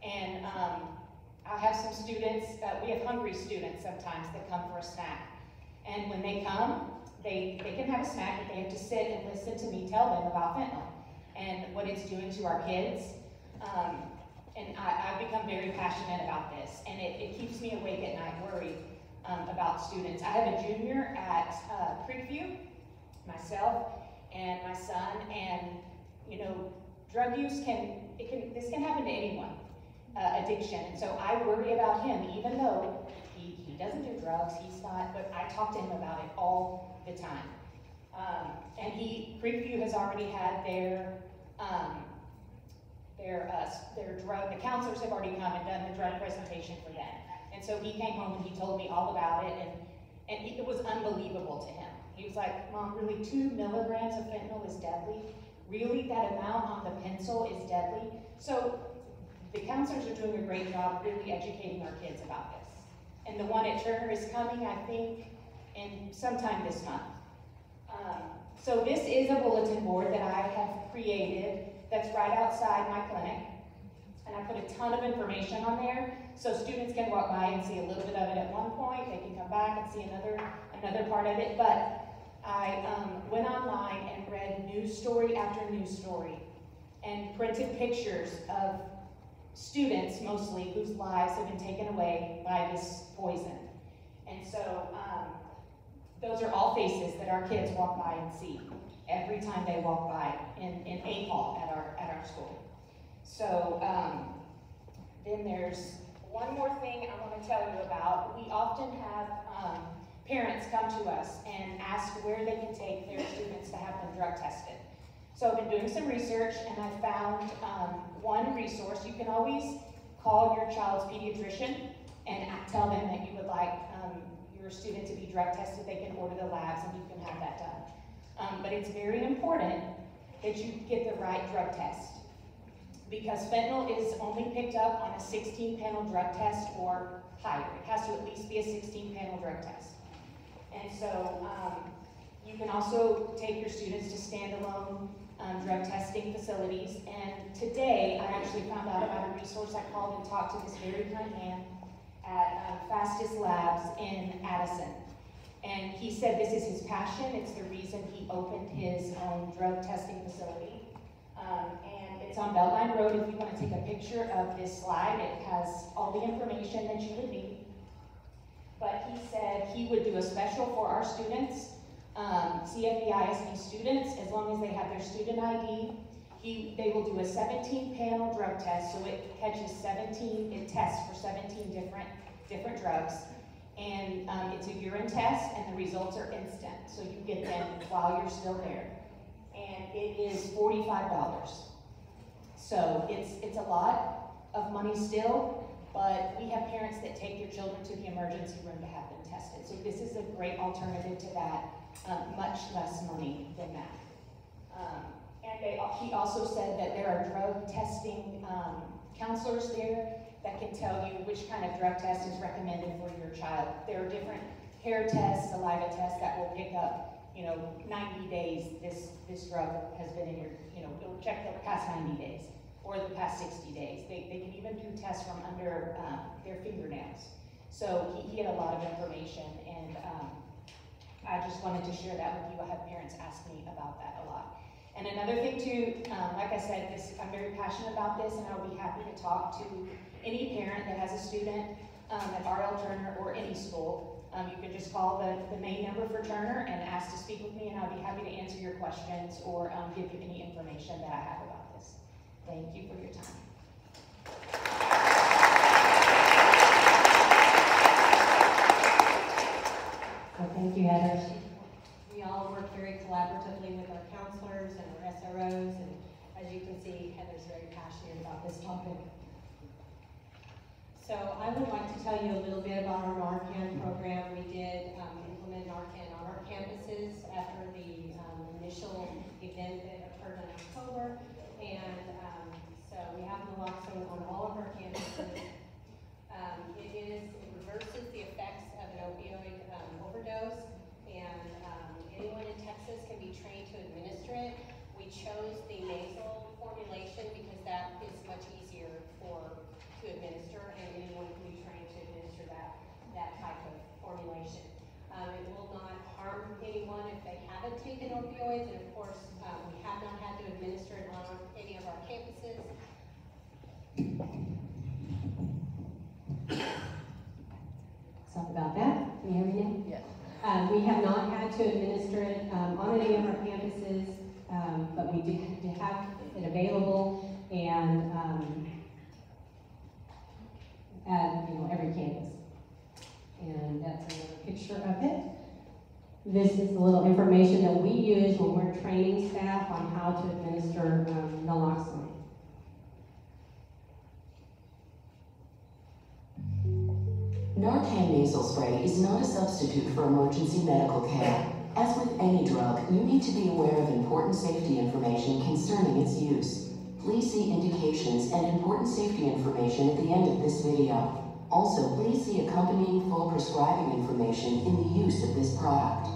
And I have some students, we have hungry students sometimes that come for a snack. And when they come, they can have a snack, but they have to sit and listen to me tell them about fentanyl and what it's doing to our kids. And I've become very passionate about this, and it keeps me awake at night worried about students. I have a junior at Creekview, myself, and my son, and you know, drug use this can happen to anyone, addiction, and so I worry about him, even though he doesn't do drugs, he's not, but I talk to him about it all the time. And Creekview has already had the counselors have already come and done the drug presentation for them. And so he came home and he told me all about it, and it was unbelievable to him. He was like, Mom, really 2 milligrams of fentanyl is deadly? Really, that amount on the pencil is deadly? So the counselors are doing a great job really educating our kids about this. And the one at Turner is coming, I think, in sometime this month. So this is a bulletin board that I have created that's right outside my clinic. And I put a ton of information on there so students can walk by and see a little bit of it at one point. They can come back and see another part of it. But I went online and read news story after news story and printed pictures of students, mostly, whose lives have been taken away by this poison. And so those are all faces that our kids walk by and see every time they walk by in A hall at our school. So then there's one more thing I want to tell you about. We often have parents come to us and ask where they can take their students to have them drug tested. So I've been doing some research and I found one resource. You can always call your child's pediatrician and tell them that you would like your student to be drug tested. They can order the labs and you can have that done. But it's very important that you get the right drug test, because fentanyl is only picked up on a 16-panel drug test or higher. It has to at least be a 16-panel drug test. And so you can also take your students to standalone drug testing facilities. And today, I actually found out about a resource. I called and talked to this very kind man at Fastest Labs in Addison. And he said this is his passion. It's the reason he opened his own drug testing facility. And it's on Beltline Road. If you want to take a picture of this slide, it has all the information that you would need. But he said he would do a special for our students, CFBISD students, as long as they have their student ID. They will do a 17-panel drug test, so it tests for 17 different drugs. And it's a urine test, and the results are instant, so you get them while you're still there. And it is $45. So it's a lot of money still, but we have parents that take their children to the emergency room to have them tested. So this is a great alternative to that, much less money than that. He also said that there are drug testing counselors there that can tell you which kind of drug test is recommended for your child. There are different hair tests, saliva tests that will pick up, 90 days this drug has been in your, it'll check the past 90 days or the past 60 days. They can even do tests from under their fingernails. So he had a lot of information, and I just wanted to share that with you. I have parents ask me about that a lot. And another thing too, like I said, I'm very passionate about this, and I'll be happy to talk to any parent that has a student at R.L. Turner or any school. You can just call the main number for Turner and ask to speak with me, and I'll be happy to answer your questions or give you any information that I have about this. Thank you for your time. Well, thank you, Heather. We all work very collaboratively with our counselors and our SROs, and as you can see, Heather's very passionate about this topic. So I would like to tell you a little bit about our Narcan program. We did implement Narcan on our campuses after the initial event that occurred in October, and so we have naloxone on all of our campuses. It reverses the effects of an opioid overdose, and anyone in Texas can be trained to administer it. We chose the nasal formulation because that is much easier to administer, and anyone can be trained to administer that type of formulation. It will not harm anyone if they haven't taken opioids, and of course, we have not had to administer it on any of our campuses. Sorry about that. Can you hear me now? Yes. We have not had to administer it on any of our campuses, but we do have it available and at every campus. And that's another picture of it. This is the little information that we use when we're training staff on how to administer naloxone. Narcan nasal spray is not a substitute for emergency medical care. As with any drug, you need to be aware of important safety information concerning its use. Please see indications and important safety information at the end of this video. Also, please see accompanying full prescribing information in the use of this product.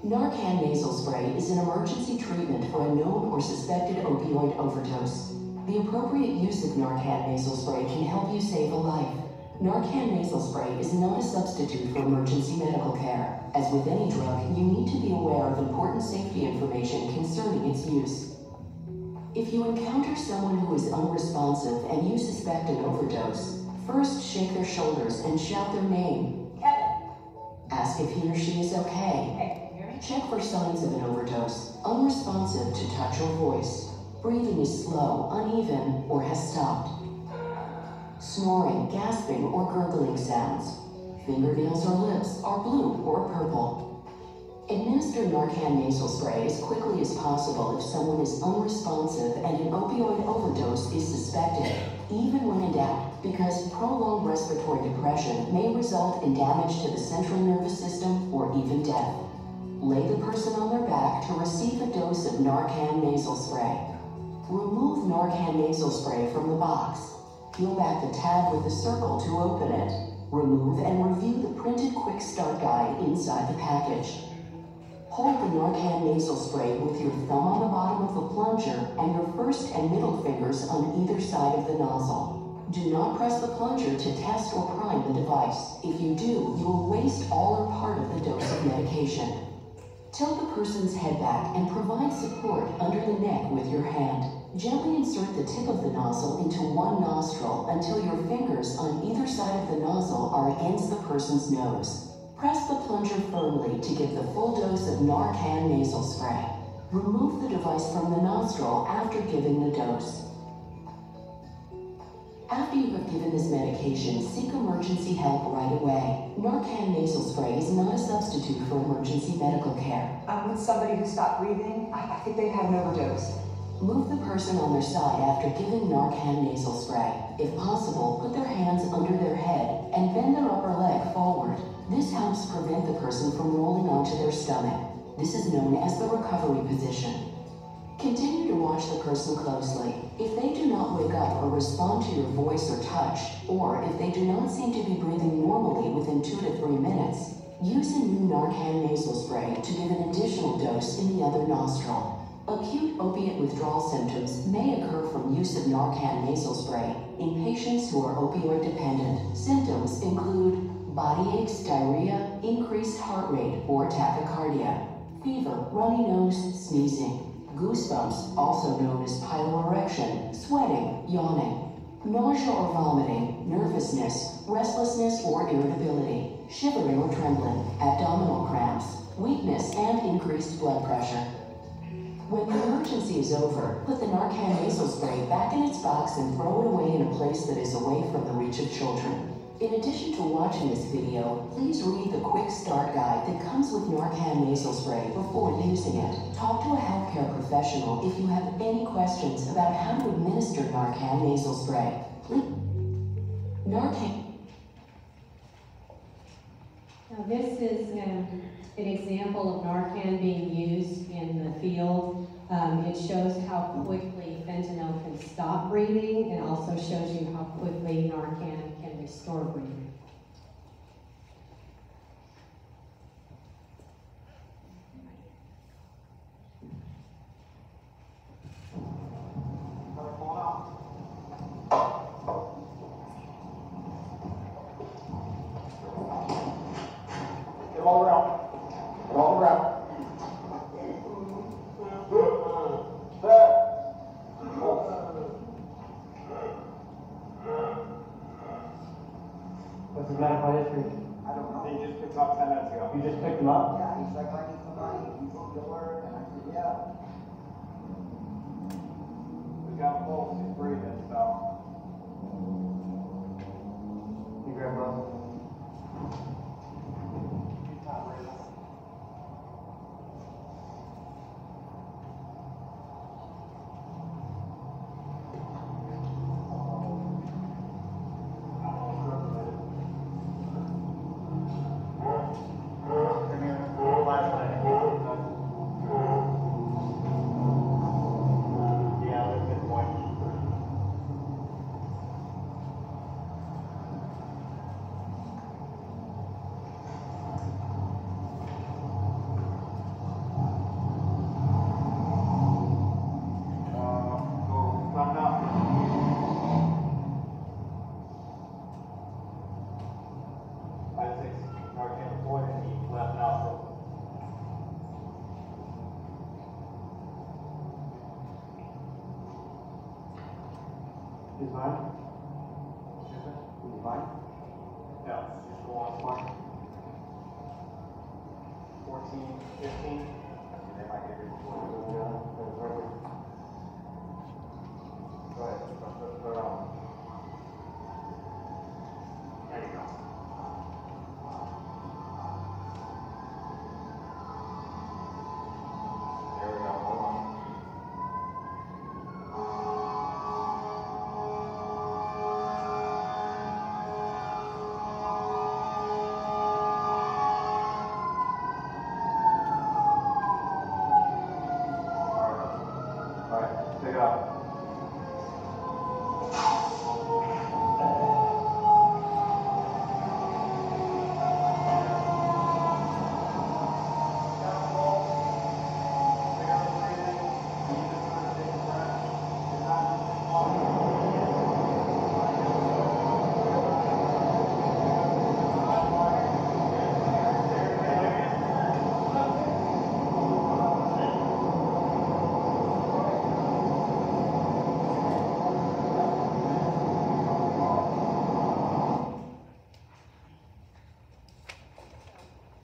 Narcan nasal spray is an emergency treatment for a known or suspected opioid overdose. The appropriate use of Narcan nasal spray can help you save a life. Narcan nasal spray is not a substitute for emergency medical care. As with any drug, you need to be aware of important safety information concerning its use. If you encounter someone who is unresponsive and you suspect an overdose, first shake their shoulders and shout their name. Kevin. Ask if he or she is okay. Hey, can you hear me? Check for signs of an overdose, unresponsive to touch or voice. Breathing is slow, uneven, or has stopped. Snoring, gasping, or gurgling sounds. Fingernails or lips are blue or purple. Administer Narcan nasal spray as quickly as possible if someone is unresponsive and an opioid overdose is suspected, even when in doubt, because prolonged respiratory depression may result in damage to the central nervous system or even death. Lay the person on their back to receive a dose of Narcan nasal spray. Remove Narcan nasal spray from the box. Peel back the tab with a circle to open it. Remove and review the printed quick start guide inside the package. Hold the Narcan nasal spray with your thumb on the bottom of the plunger and your first and middle fingers on either side of the nozzle. Do not press the plunger to test or prime the device. If you do, you will waste all or part of the dose of medication. Tilt the person's head back and provide support under the neck with your hand. Gently insert the tip of the nozzle into one nostril until your fingers on either side of the nozzle are against the person's nose. Press the plunger firmly to give the full dose of Narcan nasal spray. Remove the device from the nostril after giving the dose. After you have given this medication, seek emergency help right away. Narcan nasal spray is not a substitute for emergency medical care. I'm with somebody who stopped breathing. I think they had an overdose. Move the person on their side after giving Narcan nasal spray. If possible, put their hands under their head and bend their upper leg forward. This helps prevent the person from rolling onto their stomach. This is known as the recovery position. Continue to watch the person closely. If they do not wake up or respond to your voice or touch, or if they do not seem to be breathing normally within 2 to 3 minutes, use a new Narcan nasal spray to give an additional dose in the other nostril. Acute opiate withdrawal symptoms may occur from use of Narcan nasal spray in patients who are opioid dependent. Symptoms include body aches, diarrhea, increased heart rate or tachycardia, fever, runny nose, sneezing, goosebumps, also known as piloerection, sweating, yawning, nausea or vomiting, nervousness, restlessness or irritability, shivering or trembling, abdominal cramps, weakness, and increased blood pressure. When the emergency is over, put the Narcan nasal spray back in its box and throw it away in a place that is away from the reach of children. In addition to watching this video, please read the quick start guide that comes with Narcan nasal spray before using it. Talk to a healthcare professional if you have any questions about how to administer Narcan nasal spray. Narcan. Now this is an example of Narcan being used in the field. It shows how quickly fentanyl can stop breathing and also shows you how quickly Narcan can restore breathing. Get all around. Get all around. What's his medical history? I don't know. He just picked up 10 minutes ago. You just picked him up? Yeah, he's like, I need some money. He told me to work, and I said, yeah. He's got a pulse, he's breathing, so. You grab bro. Mike? No, your school wants Mike? 14, 15? They might get it before the done. Go ahead, put it on. There you go. There we go, hold on. All right, pick it up.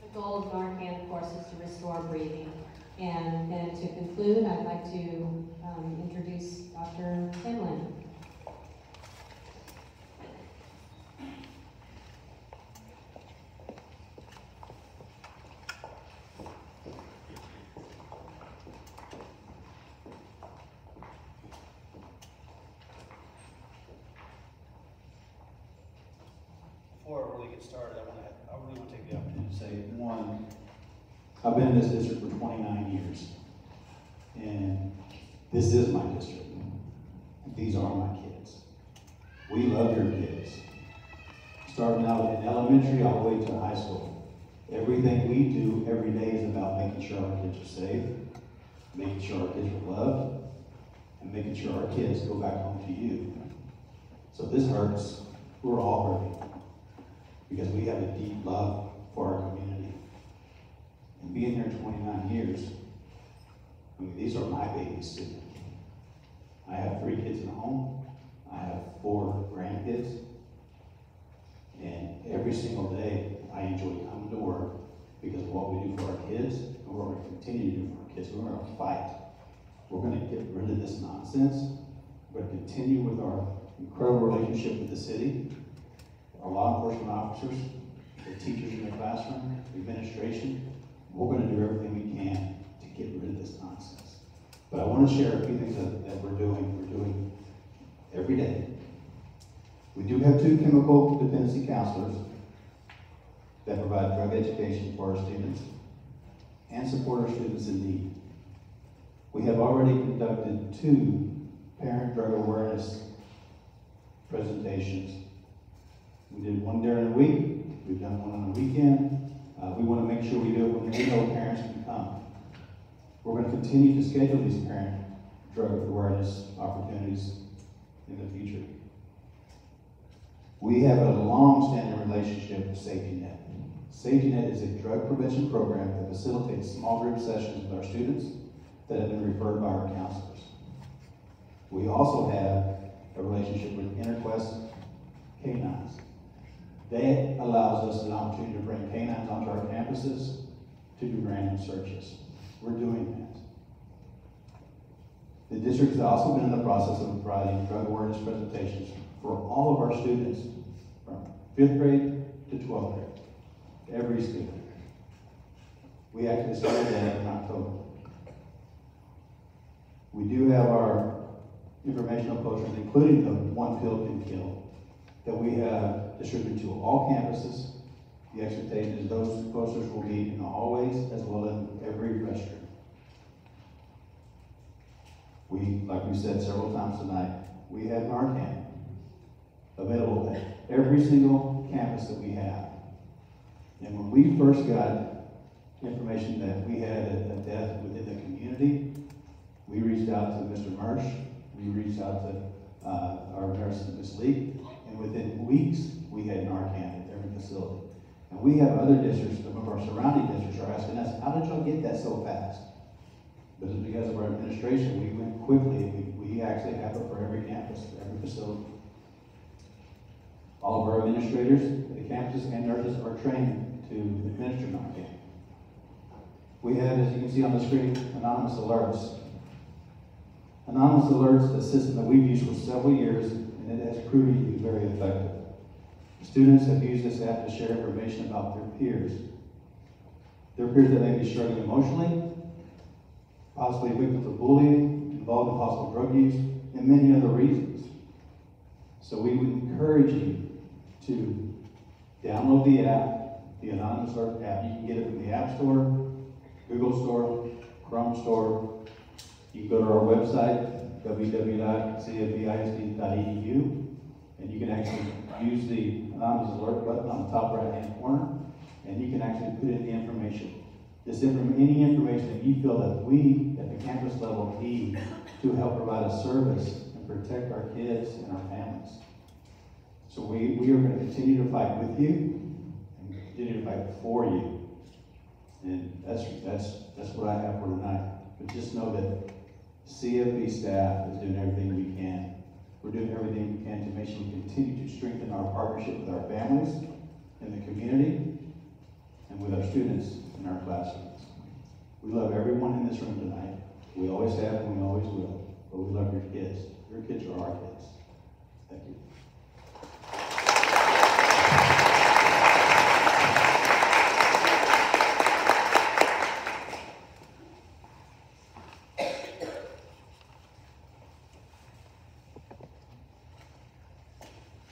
The goal of Narcan, of course, is to restore breathing. And then to conclude, I'd like to introduce Dr. Gillen. Before I really get started, I really want to take the opportunity to say, one, I've been in this district for 29 years, and this is my district. These are my kids. We love your kids. Starting out in elementary all the way to high school. Everything we do every day is about making sure our kids are safe, making sure our kids are loved, and making sure our kids go back home to you. So this hurts. We're all hurting because we have a deep love for our community. And being here 29 years, I mean, these are my babies too. I have 3 kids in the home. I have 4 grandkids. And every single day, I enjoy coming to work because of what we do for our kids and what we're going to continue to do for our kids. We're going to fight. We're going to get rid of this nonsense. We're going to continue with our incredible relationship with the city, our law enforcement officers, the teachers in the classroom, the administration. We're going to do everything we can to get rid of this nonsense. But I want to share a few things that we're doing every day. We do have 2 chemical dependency counselors that provide drug education for our students and support our students in need. We have already conducted 2 parent drug awareness presentations. We did one during the week. We've done one on the weekend. We want to make sure we do it when we know parents can come. We're going to continue to schedule these parent drug awareness opportunities in the future. We have a long-standing relationship with Safety Net. Safety Net is a drug prevention program that facilitates small group sessions with our students that have been referred by our counselors. We also have a relationship with InterQuest Canines. That allows us an opportunity to bring canines onto our campuses to do random searches. We're doing that. The district has also been in the process of providing drug awareness presentations for all of our students from 5th grade to 12th grade. Every student. We actually started that in October. We do have our informational posters, including the One Pill Can Kill, that we have distributed to all campuses. The expectation is those posters will be in the hallways as well as in every restroom. We, like we said several times tonight, we have Narcan available at every single campus that we have. And when we first got information that we had a death within the community, we reached out to Mr. Marsh, we reached out to our nurse, Ms. Lieck, and within weeks, we had Narcan at every facility. And we have other districts, some of our surrounding districts are asking us, how did y'all get that so fast? But it's because of our administration, we went quickly, and we actually have it for every campus, for every facility. All of our administrators at the campuses and nurses are trained to administer Narcan. We have, as you can see on the screen, anonymous alerts. Anonymous alerts is a system that we've used for several years, and it has proven to be very effective. Students have used this app to share information about their peers that may be struggling emotionally, possibly victims of bullying, involved in possible drug use, and many other reasons. So we would encourage you to download the app, the Anonymous Alert app. You can get it from the App Store, Google Store, Chrome Store. You can go to our website, www.cfbisd.edu, and you can actually use the Anonymous Alert button on the top right-hand corner, and you can actually put in the information. Any information that you feel that we at the campus level need to help provide a service and protect our kids and our families. So we are going to continue to fight with you and continue to fight for you. And that's what I have for tonight. But just know that CFB staff is doing everything we can. We're doing everything we can to make sure we continue to strengthen our partnership with our families and the community and with our students in our classrooms. We love everyone in this room tonight. We always have and we always will. But we love your kids. Your kids are our kids. Thank you.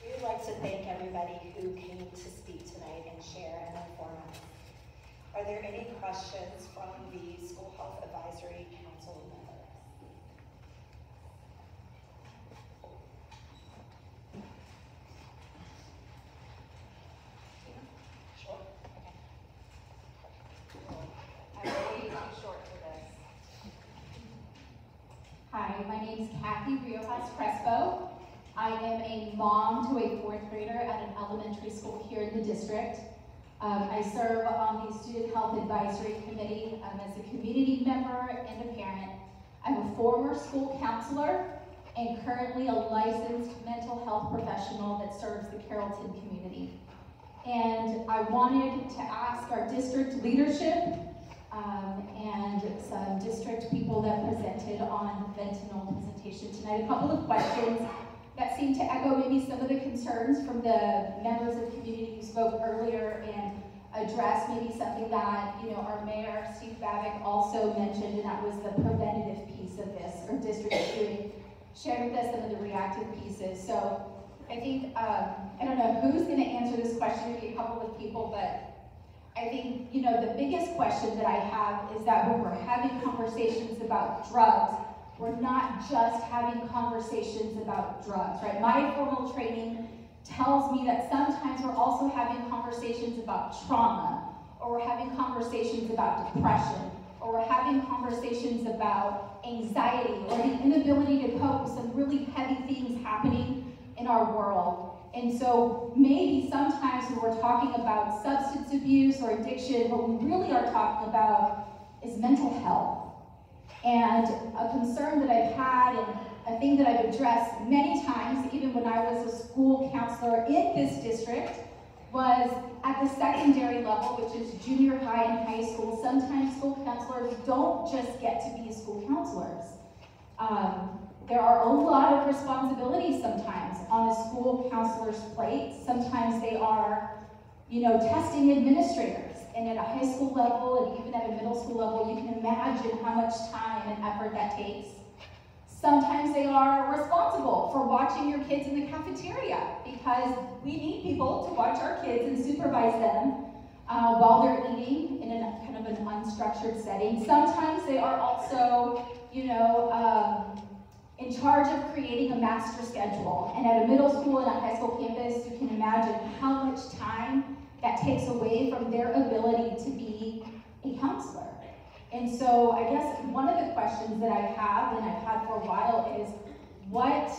We would like to thank everybody who came to speak tonight and share and inform us. Are there any questions from the School Health Advisory Council members? Sure. I'm way too short for this. Hi, my name is Kathy Riojas Crespo. I am a mom to a 4th grader at an elementary school here in the district. I serve on the Student Health Advisory Committee as a community member and a parent. I'm a former school counselor and currently a licensed mental health professional that serves the Carrollton community. And I wanted to ask our district leadership and some district people that presented on the fentanyl presentation tonight a couple of questions that seem to echo maybe some of the concerns from the members of the community who spoke earlier and address maybe something that, our mayor, Steve Babick, also mentioned, and that was the preventative piece of this, or district doing, shared with us some of the reactive pieces. So I think, I don't know who's gonna answer this question, maybe a couple of people, but I think, the biggest question that I have is that when we're having conversations about drugs, we're not just having conversations about drugs, right? My formal training tells me that sometimes we're also having conversations about trauma, or we're having conversations about depression, or we're having conversations about anxiety, or the inability to cope with some really heavy things happening in our world. And so maybe sometimes when we're talking about substance abuse or addiction, what we really are talking about is mental health. And a concern that I've had, and a thing that I've addressed many times, even when I was a school counselor in this district, was at the secondary level, which is junior high and high school. Sometimes school counselors don't just get to be school counselors. There are a lot of responsibilities sometimes on a school counselor's plate. Sometimes they are, testing administrators. And at a high school level, and even at a middle school level, you can imagine how much time and effort that takes. Sometimes they are responsible for watching your kids in the cafeteria, because we need people to watch our kids and supervise them while they're eating in a kind of an unstructured setting. Sometimes they are also, in charge of creating a master schedule. And at a middle school and a high school campus, you can imagine how much time that takes away from their ability to be a counselor. And so I guess one of the questions that I have, and I've had for a while, is what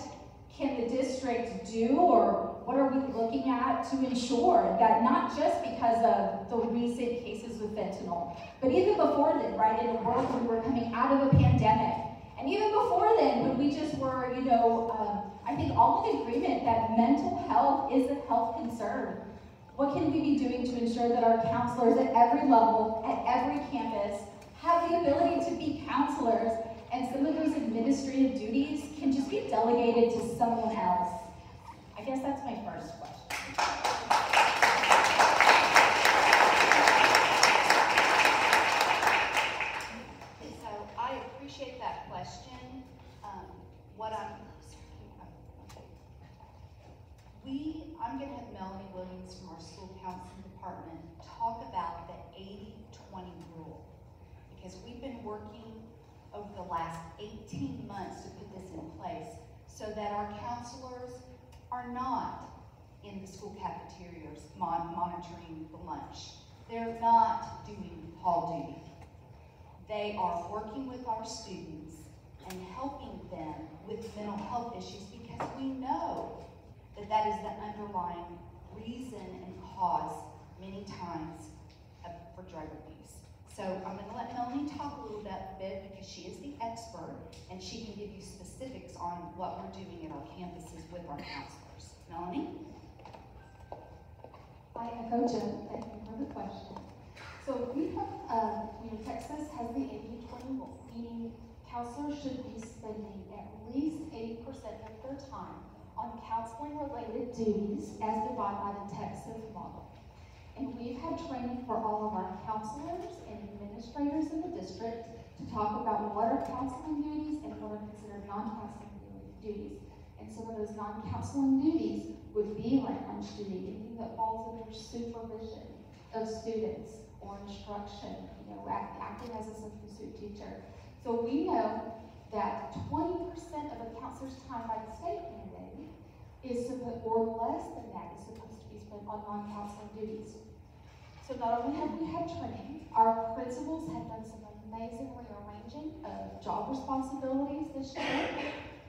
can the district do, or what are we looking at to ensure that, not just because of the recent cases with fentanyl, but even before then, right, in a world when we were coming out of a pandemic, and even before then, when we just were, I think all in agreement that mental health is a health concern. What can we be doing to ensure that our counselors at every level, at every campus, have the ability to be counselors, and some of those administrative duties can just be delegated to someone else? I guess that's my first question. So I appreciate that question. I'm going to have Melanie Williams from our school counseling department talk about the 80-20 rule, because we've been working over the last 18 months to put this in place so that our counselors are not in the school cafeterias monitoring the lunch. They're not doing hall duty. They are working with our students and helping them with mental health issues, because we know that that is the underlying reason and cause many times for drug abuse. So I'm going to let Melanie talk a little bit because she is the expert and she can give you specifics on what we're doing at our campuses with our counselors. Melanie? Hi, Coach. Thank you for the question. So we have, Texas has the 80-20 rule, meaning counselors should be spending at least 80% of their time on counseling-related duties as defined by the Texas model. And we've had training for all of our counselors and administrators in the district to talk about what are counseling duties and what are considered non-counseling duties. And some of those non-counseling duties would be like lunch duty, anything that falls under supervision of students or instruction, acting as a substitute teacher. So we know that 20% of a counselor's time by the state mandate is supposed, or less than that, is supposed to be spent on non-counseling duties. So not only have we had training, our principals have done some amazing rearranging of job responsibilities this year.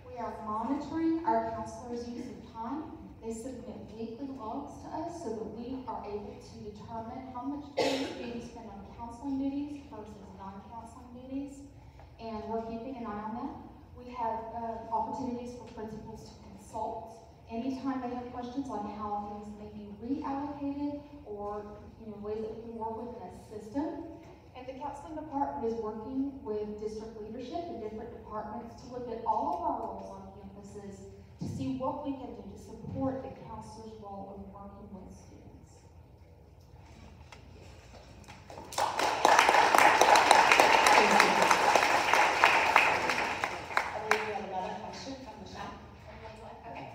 We are monitoring our counselors' use of time. They submit weekly logs to us so that we are able to determine how much time is being spent on counseling duties versus non-counseling duties. And we're keeping an eye on that. We have opportunities for principals to consult anytime they have questions on how things may be reallocated or ways that we can work within a system. And the counseling department is working with district leadership and different departments to look at all of our roles on campuses to see what we can do to support the counselor's role in working with students. I believe we have another question from the chat. Okay.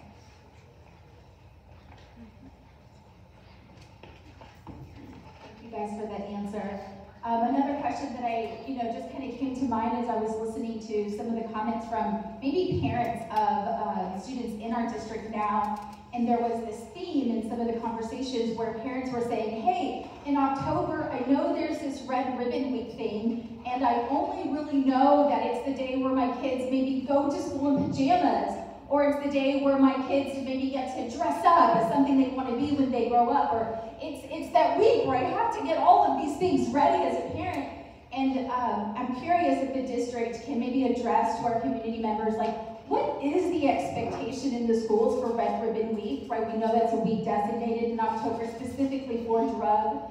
Thank you guys for that answer. Another question that I, just kind of came to mind as I was listening to some of the comments from maybe parents of students in our district now, and there was this theme in some of the conversations where parents were saying, hey, in October, I know there's this Red Ribbon Week thing, and I only really know that it's the day where my kids maybe go to school in pajamas, or it's the day where my kids maybe get to dress up as something they want to be when they grow up, or it's that week where I have to get all of these things ready as a parent. And I'm curious if the district can maybe address to our community members, like, what is the expectation in the schools for Red Ribbon Week, right? We know that's a week designated in October specifically for drug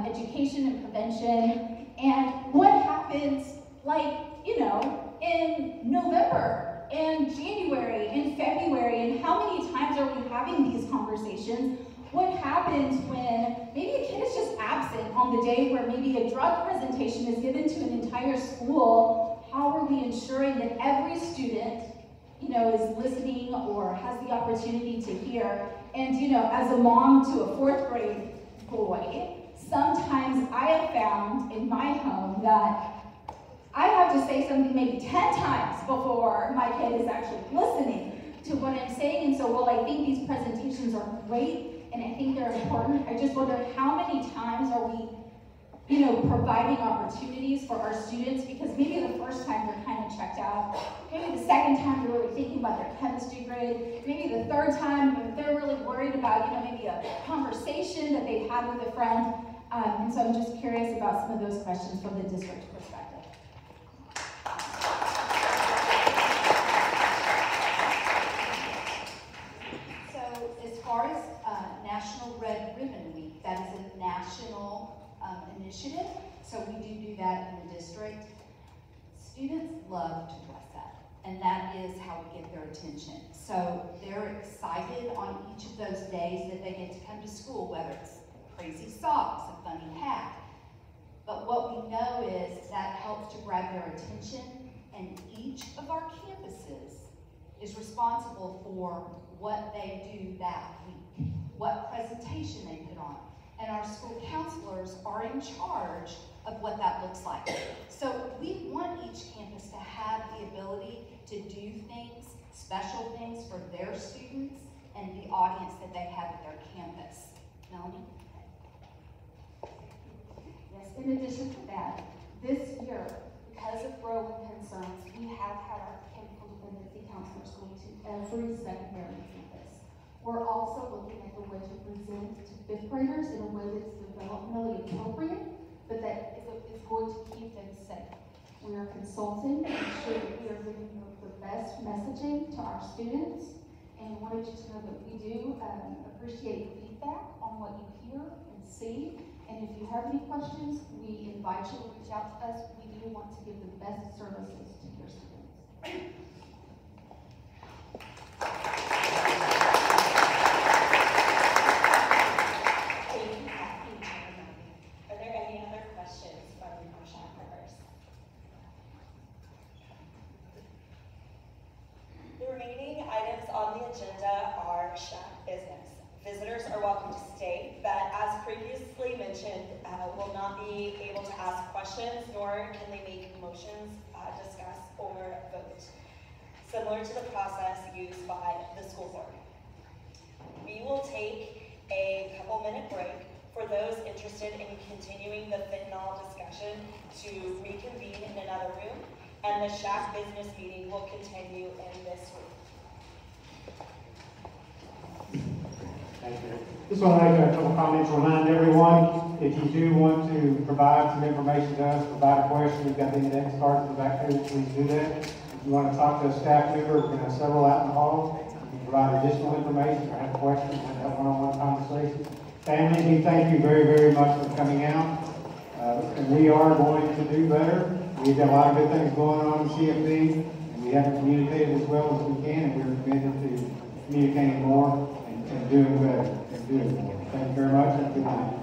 education and prevention. And what happens, in November, in January, in February, and how many times are we having these conversations? What happens when maybe a kid is just absent on the day where maybe a drug presentation is given to an entire school? How are we ensuring that every student, is listening or has the opportunity to hear? And, as a mom to a 4th grade boy, sometimes I have found in my home that I have to say something maybe 10 times before my kid is actually listening to what I'm saying. And so while I think these presentations are great and I think they're important, I just wonder how many times are we, providing opportunities for our students, because maybe the first time they're kind of checked out, maybe the second time they're really thinking about their chemistry grade, maybe the third time they're really worried about, maybe a conversation that they've had with a friend. And so I'm just curious about some of those questions from the district perspective. far as National Red Ribbon Week, that is a national initiative, so we do that in the district. Students love to dress up, and that is how we get their attention. So they're excited on each of those days that they get to come to school, whether it's crazy socks, a funny hat. But what we know is that helps to grab their attention, and each of our campuses is responsible for what they do that week, what presentation they put on. And our school counselors are in charge of what that looks like. So we want each campus to have the ability to do things, special things for their students and the audience that they have at their campus. Melanie? Yes, in addition to that, this year, because of growing concerns, we have had our chemical dependency counselors go to every secondary campus. We're also looking at the way to present to fifth graders in a way that's developmentally appropriate, but that is going to keep them safe. We are consulting to ensure that we are giving the best messaging to our students, and wanted you to know that we do appreciate feedback on what you hear and see. And if you have any questions, we invite you to reach out to us. We do want to give the best services to your students. Are there any other questions from our SHAC members? The remaining items on the agenda are SHAC business. Visitors are welcome to stay, but as previously mentioned, will not be able to ask questions, nor can they make motions, discuss, or vote, similar to the process used by the school board. We will take a couple-minute break for those interested in continuing the fentanyl discussion to reconvene in another room, and the SHAC business meeting will continue in this room. Thank you. Just want to make a couple comments, remind everyone, if you do want to provide some information to us, provide a question, we've got the index cards in the back table, please do that. If you want to talk to a staff member, we're going to have several out in the hall. You can provide additional information or have questions and have one-on-one conversations. Families, we thank you very, very much for coming out. And we are going to do better. We've got a lot of good things going on in CFB, and we haven't communicated as well as we can, and we're committed to communicating more and doing better and doing more. Thank you very much, and good night.